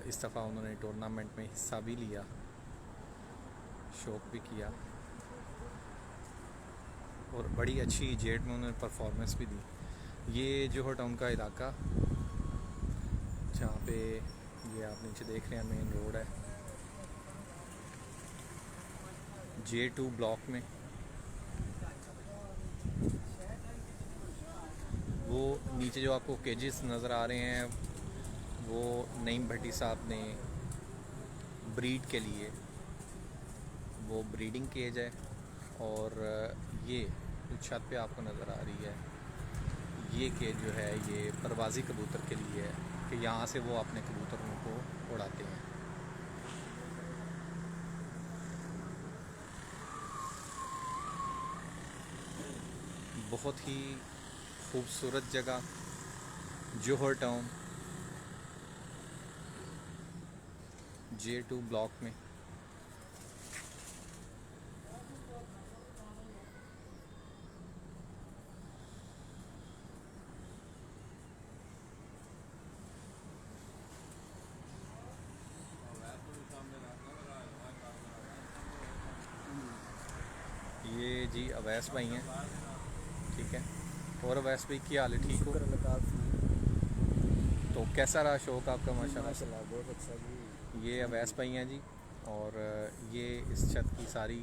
इस दफ़ा उन्होंने टूर्नामेंट में हिस्सा भी लिया, शौक भी किया और बड़ी अच्छी जेट में उन्होंने परफॉर्मेंस भी दी। ये जौहर टाउन का इलाका जहाँ पे ये आप नीचे देख रहे हैं मेन रोड है, J2 ब्लॉक में। वो नीचे जो आपको केजेस नज़र आ रहे हैं वो नईम भट्टी साहब ने ब्रीड के लिए, वो ब्रीडिंग केज है। और ये छत पे आपको नज़र आ रही है, ये केज जो है ये परवाज़ी कबूतर के लिए है कि यहाँ से वो अपने कबूतरों को उड़ाते हैं। बहुत ही खूबसूरत जगह जौहर टाउन J2 ब्लॉक में। ये जी अवैस भाई हैं, ठीक है। और अवैस भाई की हाल है, ठीक हो? तो कैसा रहा शौक आपका? माशाल्लाह बहुत अच्छा जी। ये अवैस भाई हैं जी। और ये इस छत की सारी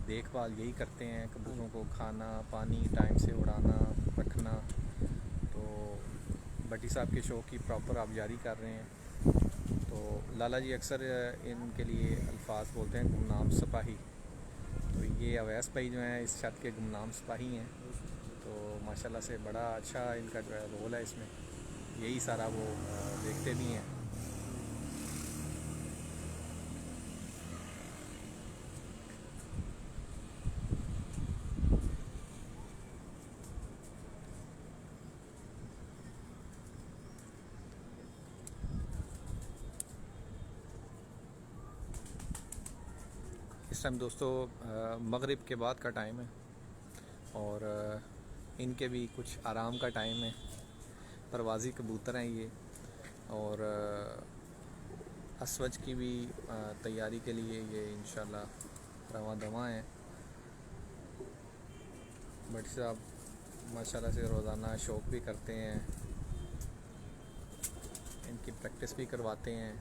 देखभाल यही करते हैं, कबूतरों को खाना पानी टाइम से उड़ाना रखना। तो भट्टी साहब के शौक की प्रॉपर आप जारी कर रहे हैं। तो लाला जी अक्सर इनके लिए अल्फाज बोलते हैं गुमनाम सिपाही। तो ये अवैस भाई जो हैं इस छत के गुमनाम सिपाही हैं। तो माशाल्लाह से बड़ा अच्छा इनका जो है रोल है इसमें, यही सारा वो देखते भी हैं। इस टाइम दोस्तों मगरिब के बाद का टाइम है और इनके भी कुछ आराम का टाइम है। परवाज़ी कबूतर हैं ये और असवज की भी तैयारी के लिए ये इंशाल्लाह रवां दवा हैं। भट्टी साहब माशाल्लाह से रोज़ाना शौक भी करते हैं, इनकी प्रैक्टिस भी करवाते हैं।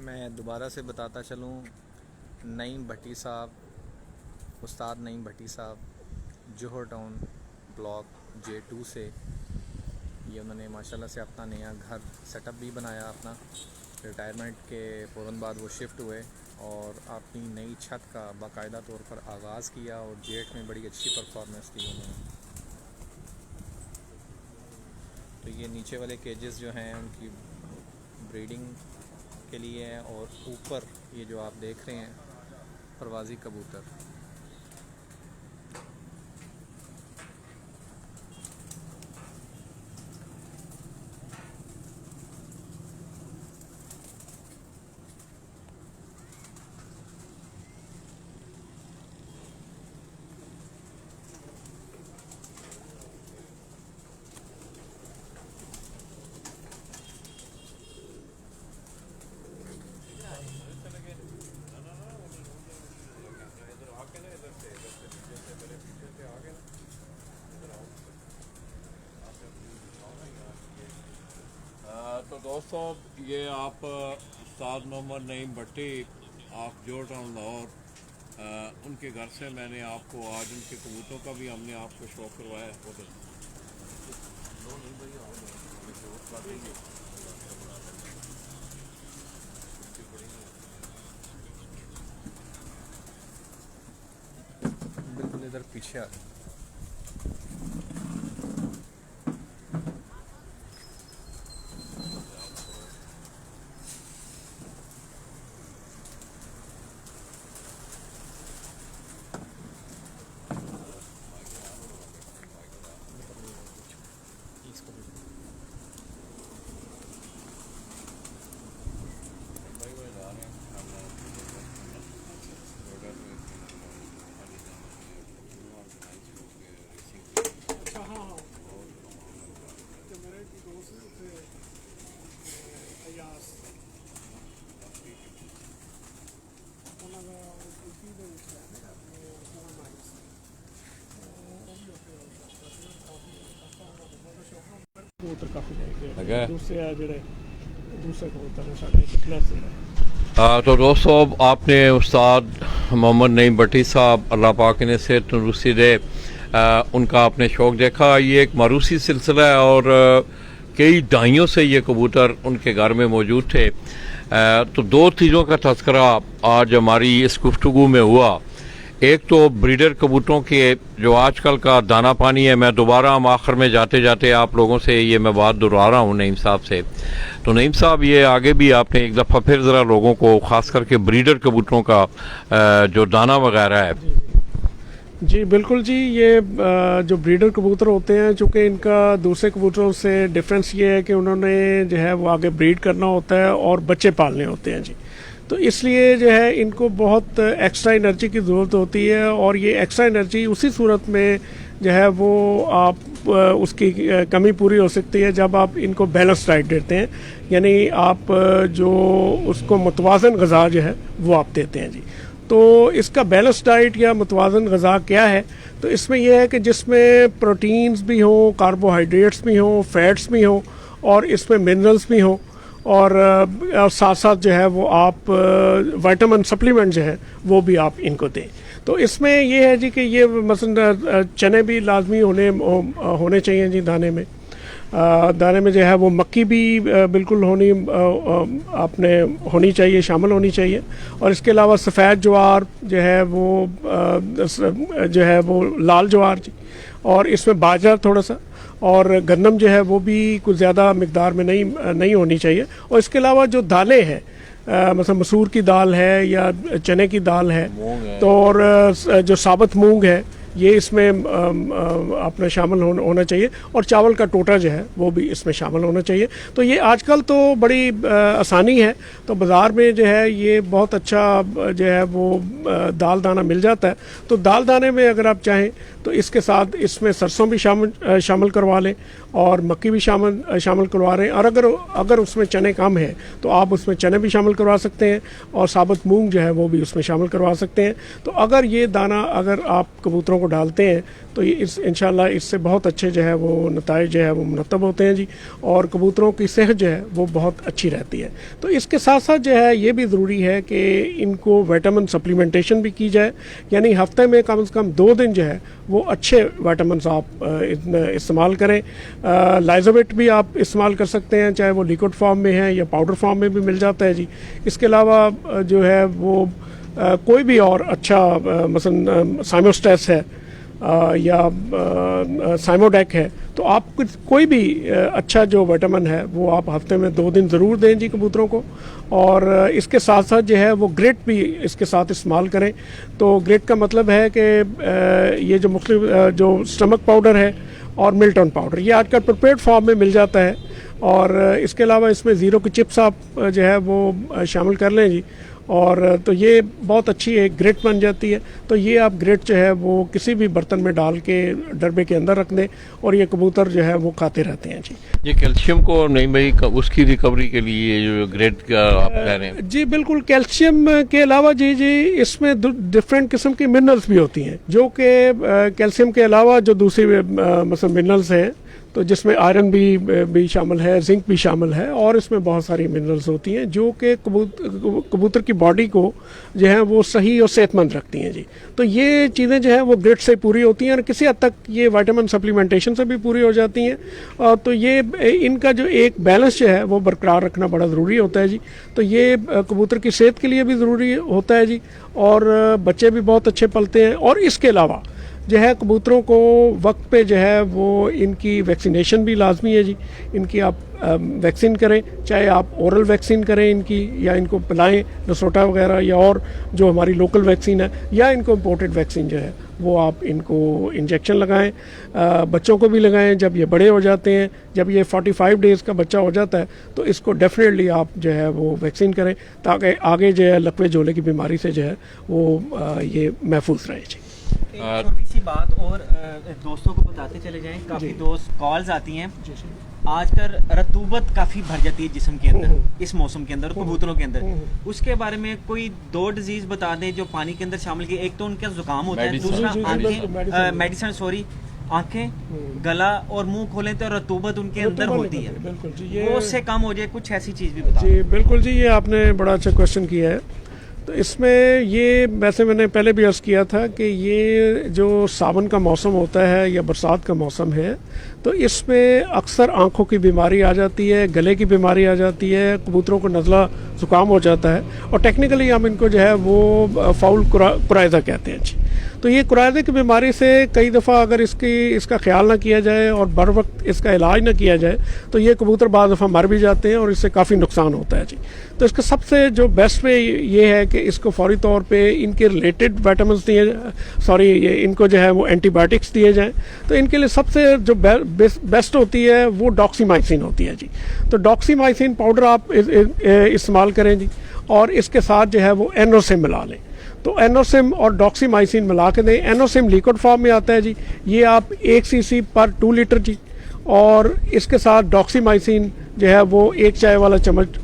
मैं दोबारा से बताता चलूँ, नईम भट्टी साहब, उस्ताद नईम भट्टी साहब जौहर टाउन ब्लॉक J2 से ये उन्होंने माशाल्लाह से अपना नया घर सेटअप भी बनाया। अपना रिटायरमेंट के फ़ौरन बाद वो शिफ्ट हुए और अपनी नई छत का बाकायदा तौर पर आगाज़ किया और जेट में बड़ी अच्छी परफॉर्मेंस दी उन्होंने। तो ये नीचे वाले केजेस जो हैं उनकी ब्रीडिंग के लिए हैं और ऊपर ये जो आप देख रहे हैं परवाज़ी कबूतर। साहब, ये आप उस्ताद मोहम्मद नईम भट्टी आप जो टाउन लाहौर, उनके घर से मैंने आपको आज उनके कबूतरों का भी हमने आपको शौक करवाया है। बिल्कुल इधर पीछे आ कबूतर काफ़ी लगा है। दूसरे कबूतर है साढ़े क्लास से। तो दोस्तों, आपने उस्ताद मोहम्मद नईम भट्टी साहब, अल्लाह पाक ने सेहत तंदुरुस्ती दे, उनका आपने शौक़ देखा। ये एक मारूसी सिलसिला है और कई दहाइयों से ये कबूतर उनके घर में मौजूद थे। तो दो चीज़ों का तज़किरा आज हमारी इस गुफ्तगू में हुआ। एक तो ब्रीडर कबूतरों के जो आजकल का दाना पानी है। मैं दोबारा हम आखिर में जाते जाते आप लोगों से ये मैं बात दोहरा रहा हूँ नईम साहब से। तो नईम साहब, ये आगे भी आपने एक दफ़ा फिर ज़रा लोगों को ख़ास करके ब्रीडर कबूतरों का जो दाना वगैरह है। जी बिल्कुल जी, ये जो ब्रीडर कबूतर होते हैं, चूँकि इनका दूसरे कबूतरों से डिफरेंस ये है कि उन्होंने जो है वो आगे ब्रीड करना होता है और बच्चे पालने होते हैं जी। तो इसलिए जो है इनको बहुत एक्स्ट्रा एनर्जी की ज़रूरत होती है और ये एक्स्ट्रा एनर्जी उसी सूरत में जो है वो आप उसकी कमी पूरी हो सकती है जब आप इनको बैलेंस डाइट देते हैं, यानी आप जो उसको मुतवाज़न ग़िज़ा जो है वो आप देते हैं जी। तो इसका बैलेंस डाइट या मुतवाज़न ग़िज़ा क्या है? तो इसमें यह है कि जिसमें प्रोटीन्स भी हों, कार्बोहाइड्रेट्स भी हों, फैट्स भी हों और इसमें मिनरल्स भी हों और साथ साथ जो है वो आप विटामिन सप्लीमेंट जो है वो भी आप इनको दें। तो इसमें ये है जी कि ये मसलन चने भी लाजमी होने चाहिए जी दाने में। दाने में जो है वो मक्की भी बिल्कुल आपने होनी चाहिए, शामिल होनी चाहिए। और इसके अलावा सफ़ेद ज्वार जो है वो लाल ज्वार जी, और इसमें बाजरा थोड़ा सा, और गन्नम जो है वो भी कुछ ज़्यादा मिकदार में नहीं होनी चाहिए। और इसके अलावा जो दालें हैं, मतलब मसूर की दाल है या चने की दाल है, तो और जो साबुत मूंग है ये इसमें अपना शामिल होना चाहिए, और चावल का टोटा जो है वो भी इसमें शामिल होना चाहिए। तो ये आजकल तो बड़ी आसानी है, तो बाज़ार में जो है ये बहुत अच्छा जो है वो दाल दाना मिल जाता है। तो दाल दाने में अगर आप चाहें तो इसके साथ इसमें सरसों भी शामिल करवा लें और मक्की भी शामिल करवा रहे हैं, और अगर उसमें चने कम है तो आप उसमें चने भी शामिल करवा सकते हैं और साबुत मूंग जो है वो भी उसमें शामिल करवा सकते हैं। तो अगर ये दाना अगर आप कबूतरों को डालते हैं तो ये इंशाल्लाह इससे बहुत अच्छे जो है वो नताइज जो है वो मुरतब होते हैं जी, और कबूतरों की सेहत जो है वो बहुत अच्छी रहती है। तो इसके साथ साथ जो है ये भी ज़रूरी है कि इनको विटामिन सप्लीमेंटेशन भी की जाए, यानी हफ्ते में कम से कम 2 दिन जो है वो अच्छे विटामिन आप इस्तेमाल करें। लाइजोवेट भी आप इस्तेमाल कर सकते हैं, चाहे वो लिक्विड फॉर्म में है या पाउडर फॉर्म में भी मिल जाता है जी। इसके अलावा जो है वो कोई भी और अच्छा मसलन साइमोस्टेस है या साइमोडेक है, तो आप कोई भी अच्छा जो विटामिन है वो आप हफ्ते में 2 दिन ज़रूर दें जी कबूतरों को। और इसके साथ साथ जो है वो ग्रेट भी इसके साथ इस्तेमाल करें। तो ग्रेट का मतलब है कि ये जो मुख्तलिफ जो स्टमक पाउडर है और मिल्टन पाउडर, ये आजकल प्रिपेयर्ड फॉर्म में मिल जाता है। और इसके अलावा इसमें ज़ीरो की चिप्स आप जो है वो शामिल कर लें जी, और तो ये बहुत अच्छी एक ग्रेट बन जाती है। तो ये आप ग्रेट जो है वो किसी भी बर्तन में डाल के डरबे के अंदर रख दें और ये कबूतर जो है वो खाते रहते हैं जी। ये कैल्शियम को नहीं भाई उसकी रिकवरी के लिए जो ग्रेट का आप कह रहे हैं? जी बिल्कुल, कैल्शियम के अलावा जी इसमें डिफरेंट किस्म की मिनरल्स भी होती हैं, जो कि कैल्शियम के अलावा जो दूसरी मतलब मिनरल्स हैं तो जिसमें आयरन भी शामिल है, जिंक भी शामिल है, और इसमें बहुत सारी मिनरल्स होती हैं जो कि कबूतर की बॉडी को जो है वो सही और सेहतमंद रखती हैं जी। तो ये चीज़ें जो है वो ग्रिट से पूरी होती हैं और किसी हद तक ये विटामिन सप्लीमेंटेशन से भी पूरी हो जाती हैं। तो ये इनका जो एक बैलेंस जो है वो बरकरार रखना बड़ा ज़रूरी होता है जी। तो ये कबूतर की सेहत के लिए भी ज़रूरी होता है जी, और बच्चे भी बहुत अच्छे पलते हैं। और इसके अलावा जो है कबूतरों को वक्त पे जो है वो इनकी वैक्सीनेशन भी लाजमी है जी। इनकी आप वैक्सीन करें, चाहे आप ओरल वैक्सीन करें इनकी, या इनको पिलाएं नसोटा वगैरह, या और जो हमारी लोकल वैक्सीन है, या इनको इम्पोर्टेड वैक्सीन जो है वो आप इनको इंजेक्शन लगाएं। बच्चों को भी लगाएं जब ये बड़े हो जाते हैं। जब ये 45 डेज़ का बच्चा हो जाता है तो इसको डेफिनेटली आप जो है वो वैक्सीन करें, ताकि आगे जो है लकवे झोले की बीमारी से जो है वो ये महफूज रहे जी। एक छोटी सी बात और दोस्तों को बताते चले जाएं, काफ़ी दोस्त कॉल्स आती हैं। आजकल रतूबत काफ़ी भर जाती है जिस्म के अंदर इस मौसम के अंदर, कबूतरों के अंदर। उसके बारे में कोई 2 डिजीज़ बता दें जो पानी के अंदर शामिल की। एक तो उनका जुकाम होता है, दूसरा आंखें, मेडिसिन सॉरी, आंखें, गला और मुंह खोलें तो रतूबत उनके अंदर होती है, बिल्कुल जी, ये वो उससे कम हो जाए, कुछ ऐसी चीज़ भी बताओ। जी बिल्कुल जी, ये आपने बड़ा अच्छा क्वेश्चन किया है। तो इसमें ये वैसे मैंने पहले भी अर्ज़ किया था कि ये जो सावन का मौसम होता है या बरसात का मौसम है, तो इसमें अक्सर आंखों की बीमारी आ जाती है, गले की बीमारी आ जाती है, कबूतरों को नज़ला ज़ुकाम हो जाता है, और टेक्निकली हम इनको जो है वो फाउल कुरायदा कहते हैं जी। तो ये कुरायदे की बीमारी से कई दफ़ा अगर इसका ख्याल ना किया जाए और बर वक्त इसका इलाज ना किया जाए तो ये कबूतर बाद दफ़ा मर भी जाते हैं और इससे काफ़ी नुकसान होता है जी। तो इसका सबसे जो बेस्ट वे ये है कि इसको फौरी तौर पे इनके रिलेटेड विटामिन दिए, ये इनको जो है वो एंटीबायोटिक्स दिए जाएँ। तो इनके लिए सबसे जो बेस्ट होती है वो डॉक्सीमाइसिन होती है जी। तो डॉक्सीमाइसिन पाउडर आप इस्तेमाल करें जी, और इसके साथ जो है वो एनोसिम मिला लें। तो एनोसिम और डॉक्सीमाइसिन मिला के दें। एनोसिम लिक्विड फॉर्म में आता है जी, ये आप 1 cc पर 2 लीटर जी, और इसके साथ डॉक्सीमाइसिन जो है वो 1 चाय वाला चम्मच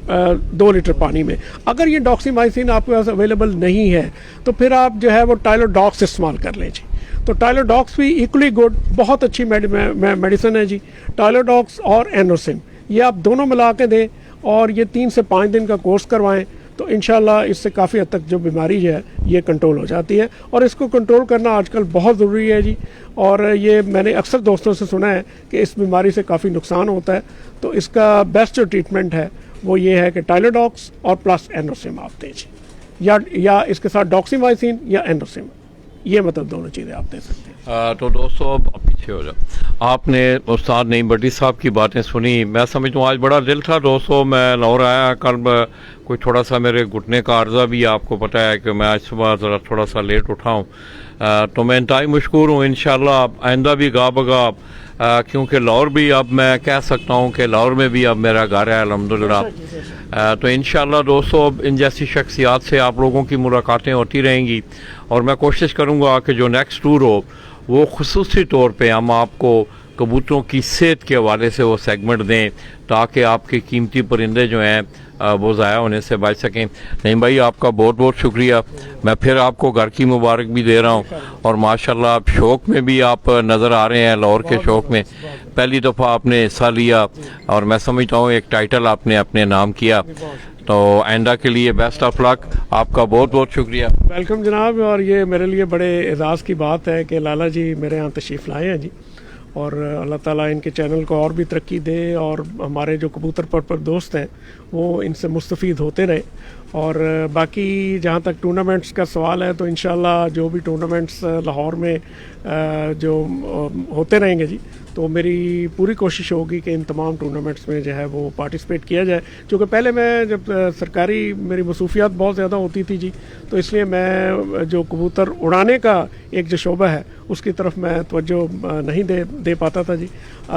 2 लीटर पानी में। अगर ये डॉक्सीमाइसिन आपके पास अवेलेबल नहीं है तो फिर आप जो है वो टाइलोडॉक्स इस्तेमाल कर लें जी। तो टाइलोडॉक्स भी इक्वली गुड, बहुत अच्छी मेडिसिन है जी। टाइलोडॉक्स और एनोसिम ये आप दोनों मिला के दें, और ये 3 से 5 दिन का कोर्स करवाएं, तो इंशाल्लाह इससे काफ़ी हद तक जो बीमारी है ये कंट्रोल हो जाती है। और इसको कंट्रोल करना आजकल बहुत ज़रूरी है जी। और ये मैंने अक्सर दोस्तों से सुना है कि इस बीमारी से काफ़ी नुकसान होता है। तो इसका बेस्ट जो ट्रीटमेंट है वो ये है कि टाइलोडॉक्स और प्लस एनोसिम आप दें जी, या इसके साथ डॉक्सीमाइसिन या एनोसिम, ये मतलब दोनों चीज़ें आप दे सकते हैं। तो दोस्तों अब पीछे हो जाओ। आपने उस्ताद नईम भट्टी साहब की बातें सुनी। मैं समझता हूँ आज बड़ा दिल था दोस्तों, मैं लाहौर आया कल, कोई थोड़ा सा मेरे घुटने का अर्जा भी आपको पता है कि मैं आज सुबह ज़रा थोड़ा सा लेट उठा हूँ। तो मैं इंतहाई मशकूर हूँ। इंशाल्लाह आइंदा भी गा बगा, क्योंकि लाहौर भी अब मैं कह सकता हूँ कि लाहौर में भी अब मेरा घर है अल्हम्दुलिल्लाह। तो इंशाल्लाह दोस्तों अब इन जैसी शख्सियात से आप लोगों की मुलाकातें होती रहेंगी, और मैं कोशिश करूँगा कि जो नेक्स्ट टूर हो वो खुसूसी तौर पे हम आपको कबूतरों की सेहत के हवाले से वो सेगमेंट दें, ताकि आपके कीमती परिंदे जो हैं वो ज़ाया होने से बच सकें। नईम भाई आपका बहुत बहुत शुक्रिया। मैं फिर आपको घर की मुबारक भी दे रहा हूँ, और माशाल्लाह आप शौक़ में भी आप नज़र आ रहे हैं। लाहौर के शौक़ में पहली दफ़ा आपने हिस्सा लिया, और मैं समझता हूँ एक टाइटल आपने अपने नाम किया। तो आइंदा के लिए बेस्ट ऑफ लक, आपका बहुत बहुत शुक्रिया। वेलकम जनाब। और ये मेरे लिए बड़े एजाज़ की बात है कि लाला जी मेरे यहाँ तशरीफ़ लाए हैं जी, और अल्लाह ताला इनके चैनल को और भी तरक्की दे, और हमारे जो कबूतर पर दोस्त हैं वो इनसे मुस्तफ़ीद होते रहे। और बाकी जहाँ तक टूर्नामेंट्स का सवाल है, तो इंशाल्लाह जो भी टूर्नामेंट्स लाहौर में जो होते रहेंगे जी, तो मेरी पूरी कोशिश होगी कि इन तमाम टूर्नामेंट्स में जो है वो पार्टिसिपेट किया जाए। क्योंकि पहले मैं जब सरकारी मेरी मसूफियात बहुत ज़्यादा होती थी जी, तो इसलिए मैं जो कबूतर उड़ाने का एक जो शोबा है उसकी तरफ मैं तवज्जो नहीं दे पाता था जी।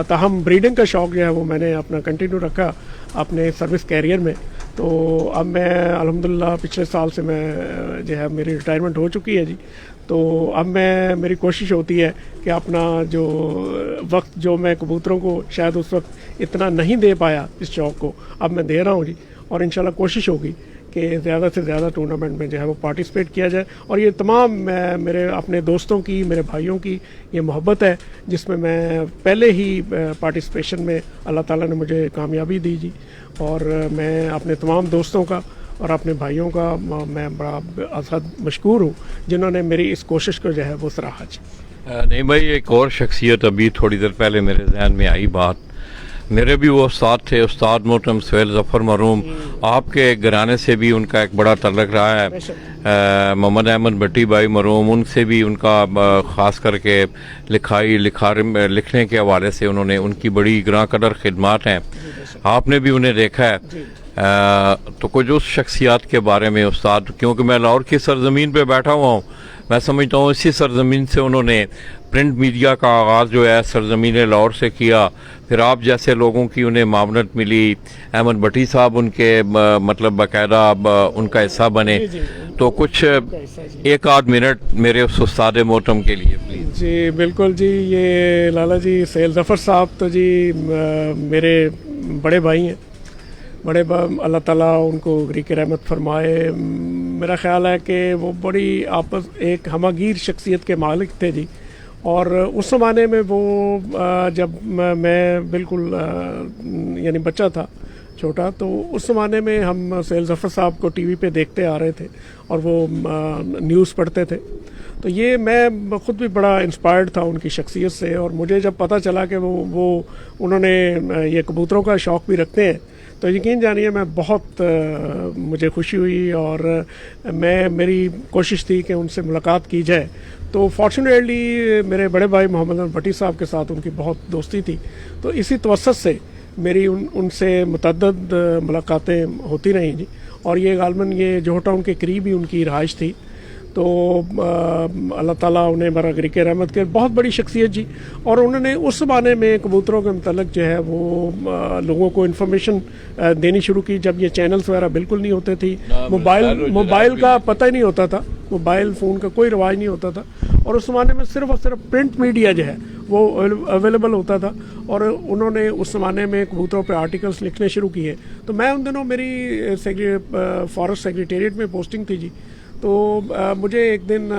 ताहम ब्रीडिंग का शौक़ जो है वो मैंने अपना कंटिन्यू रखा अपने सर्विस कैरियर में। तो अब मैं अल्हम्दुलिल्लाह पिछले साल से मैं जो है मेरी रिटायरमेंट हो चुकी है जी। तो अब मेरी कोशिश होती है कि अपना जो वक्त जो मैं कबूतरों को शायद उस वक्त इतना नहीं दे पाया इस शौक़ को, अब मैं दे रहा हूँ जी। और इंशाल्लाह कोशिश होगी कि ज़्यादा से ज़्यादा टूर्नामेंट में जो है वो पार्टिसिपेट किया जाए। और ये तमाम मेरे अपने दोस्तों की, मेरे भाइयों की ये मोहब्बत है जिसमें मैं पहले ही पार्टिसिपेशन में अल्लाह ताला ने मुझे कामयाबी दी जी। और मैं अपने तमाम दोस्तों का और अपने भाइयों का मैं बड़ा असद मशकूर हूँ जिन्होंने मेरी इस कोशिश को जो है वो सराहा जी। नहीं भाई, एक और शख्सियत अभी थोड़ी देर पहले मेरे जहन में आई बात, मेरे भी वो उस्ताद थे, उस्ताद मोहतरम सुहेल ज़फ़र मरहूम। आपके घराने से भी उनका एक बड़ा तल्लक रहा है। मोहम्मद अहमद भट्टी भाई मरहूम, उनसे भी उनका ख़ास करके लिखने के हवाले से उन्होंने उनकी बड़ी ग्रां कदर खिदमात हैं, आपने भी उन्हें देखा है। तो कुछ उस शख्सियात के बारे में उस्ताद, क्योंकि मैं लाहौर की सरजमीन पे बैठा हुआ हूँ, मैं समझता हूँ इसी सरजमीन से उन्होंने प्रिंट मीडिया का आगाज़ जो है सरजमीन लाहौर से किया। फिर आप जैसे लोगों की उन्हें मामनत मिली, अहमद भट्टी साहब उनके मतलब बाकायदा उनका हिस्सा बने। तो कुछ एक आध मिनट मेरे उस उस्ताद मोहतरम के लिए प्लीज़। जी बिल्कुल जी। ये लाला जी सुहेल ज़फ़र साहब तो जी मेरे बड़े भाई हैं, अल्लाह ताला उनको गरीक रहमत फरमाए। मेरा ख़्याल है कि वो बड़ी आपस एक हमागीर शख्सियत के मालिक थे जी। और उस ज़माने में वो जब मैं बिल्कुल यानी बच्चा था, छोटा, तो उस ज़माने में हम सुहेल ज़फ़र साहब को टीवी पे देखते आ रहे थे और वो न्यूज़ पढ़ते थे। तो ये मैं ख़ुद भी बड़ा इंस्पायर्ड था उनकी शख्सियत से। और मुझे जब पता चला कि वो उन्होंने ये कबूतरों का शौक़ भी रखते हैं, तो यकीन जानिए मैं बहुत मुझे खुशी हुई और मेरी कोशिश थी कि उनसे मुलाकात की जाए। तो फॉर्चुनेटली मेरे बड़े भाई मोहम्मद अहमद भट्टी साहब के साथ उनकी बहुत दोस्ती थी, तो इसी तवस्सुत से मेरी उनसे मुतअद्दिद मुलाकातें होती रहीं जी। और ये गालमन ये जोहटा उनके करीब ही उनकी रहाइश थी। तो अल्लाह ताला उन्हें बड़ा गरीक रहमत के, बहुत बड़ी शख्सियत जी। और उन्होंने उस ज़माने में कबूतरों के मतलब जो है वो लोगों को इन्फॉर्मेशन देनी शुरू की, जब ये चैनल्स वगैरह बिल्कुल नहीं होते थी। मोबाइल का पता ही नहीं होता था, मोबाइल फ़ोन का कोई रिवाज नहीं होता था। और उस ज़माने में सिर्फ़ और सिर्फ प्रिंट मीडिया जो है वो अवेलेबल होता था। और उन्होंने उस ज़माने में कबूतरों पे आर्टिकल्स लिखने शुरू किए। तो मैं उन दिनों मेरी फॉरेस्ट सेक्रेटेरिएट में पोस्टिंग थी जी। तो मुझे एक दिन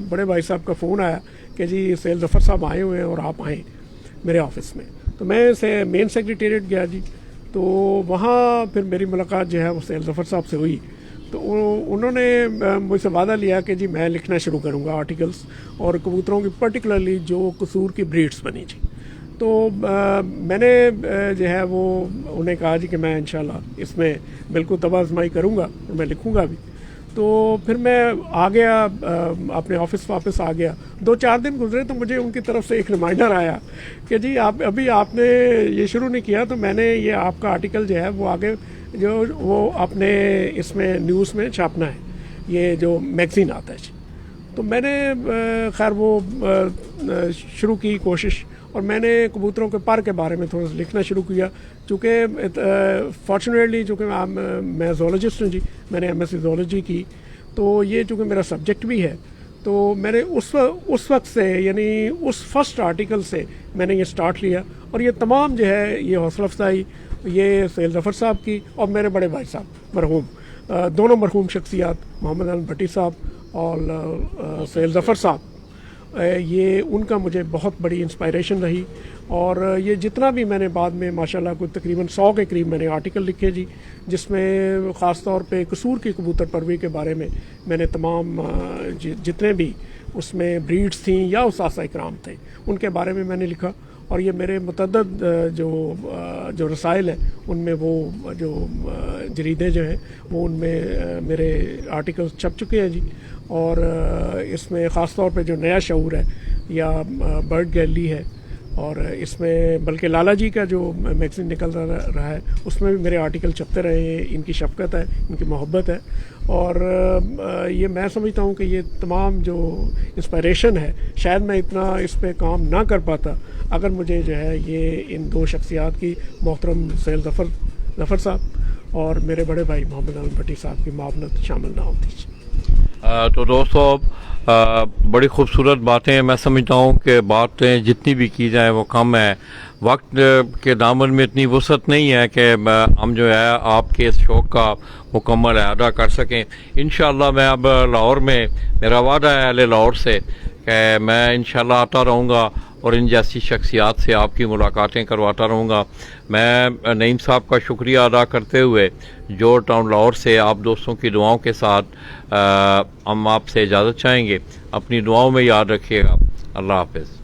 बड़े भाई साहब का फ़ोन आया कि जी सुहेल ज़फ़र साहब आए हुए हैं और आप आएँ मेरे ऑफिस में। तो मैं मेन सेक्रेटेरिएट गया जी। तो वहाँ फिर मेरी मुलाकात जो है वो सुहेल ज़फ़र साहब से हुई। तो उन्होंने मुझसे वादा लिया कि जी मैं लिखना शुरू करूँगा आर्टिकल्स, और कबूतरों की पर्टिकुलरली जो कसूर की ब्रीड्स बनी जी। तो मैंने जो है वो उन्हें कहा जी कि मैं इंशाल्लाह इसमें बिल्कुल तबाह आज़माई करूँगा और मैं लिखूँगा भी। तो फिर मैं आ गया, अपने ऑफिस वापस आ गया। 2-4 दिन गुजरे तो मुझे उनकी तरफ से एक रिमाइंडर आया कि जी अभी आपने ये शुरू नहीं किया, तो मैंने ये आपका आर्टिकल जो है वो आगे जो वो अपने इसमें न्यूज़ में छापना है, ये जो मैगज़ीन आता है जी। तो मैंने खैर वो शुरू की कोशिश, और मैंने कबूतरों के पर के बारे में थोड़ा सा लिखना शुरू किया। चूँकि फॉर्चुनेटली चूँकि मैं ज़ूलॉजिस्ट हूँ जी, मैंने एमएससी ज़ूलॉजी की, तो ये चूँकि मेरा सब्जेक्ट भी है, तो मैंने उस वक्त से यानी उस फर्स्ट आर्टिकल से मैंने ये स्टार्ट लिया। और ये तमाम जो है ये हौसला अफजाई ये सुहेल ज़फ़र साहब की और मेरे बड़े भाई साहब मरहूम, दोनों मरहूम शख्सियात मोहम्मद अहमद भट्टी साहब और सुहेल ज़फ़र साहब, ये उनका मुझे बहुत बड़ी इंस्पायरेशन रही। और ये जितना भी मैंने बाद में माशाल्लाह कोई तकरीबन 100 के करीब मैंने आर्टिकल लिखे जी, जिसमें ख़ास तौर पे कसूर की कबूतर परवरी के बारे में मैंने तमाम जितने भी उसमें ब्रीड्स थी या उसासा इकराम थे उनके बारे में मैंने लिखा। और ये मेरे मुतअद्दिद जो रसाइल हैं उनमें वो जो जरीदे जो हैं वो उनमें मेरे आर्टिकल्स छप चुके हैं जी। और इसमें ख़ास तौर पे जो नया शऊर है या बर्ड गैलरी है, और इसमें बल्कि लाला जी का जो मैगज़ीन निकल रहा है उसमें भी मेरे आर्टिकल छपते रहे हैं। इनकी शफ़क़त है, इनकी मोहब्बत है। और ये मैं समझता हूँ कि ये तमाम जो इंस्पायरेशन है, शायद मैं इतना इस पे काम ना कर पाता अगर मुझे जो है ये इन दो शख्सियात की, मोहतरम सुहेल ज़फ़र साहब और मेरे बड़े भाई मोहम्मद अहमद भट्टी साहब की मावनत शामिल ना होती। तो दोस्तों बड़ी खूबसूरत बातें, मैं समझता हूँ कि बातें जितनी भी की जाए वो कम है। वक्त के दामन में इतनी वसअत नहीं है कि हम जो है आपके इस शौक़ का मुकम्मल अदा कर सकें। इंशाअल्लाह मैं अब लाहौर में, मेरा वादा है अहले लाहौर से कि मैं इंशाअल्लाह आता रहूँगा और इन जैसी शख्सियात से आपकी मुलाकातें करवाता रहूँगा। मैं नईम साहब का शुक्रिया अदा करते हुए जौहर टाउन लाहौर से आप दोस्तों की दुआओं के साथ हम आपसे इजाज़त चाहेंगे। अपनी दुआओं में याद रखिएगा। अल्लाह हाफ़िज़।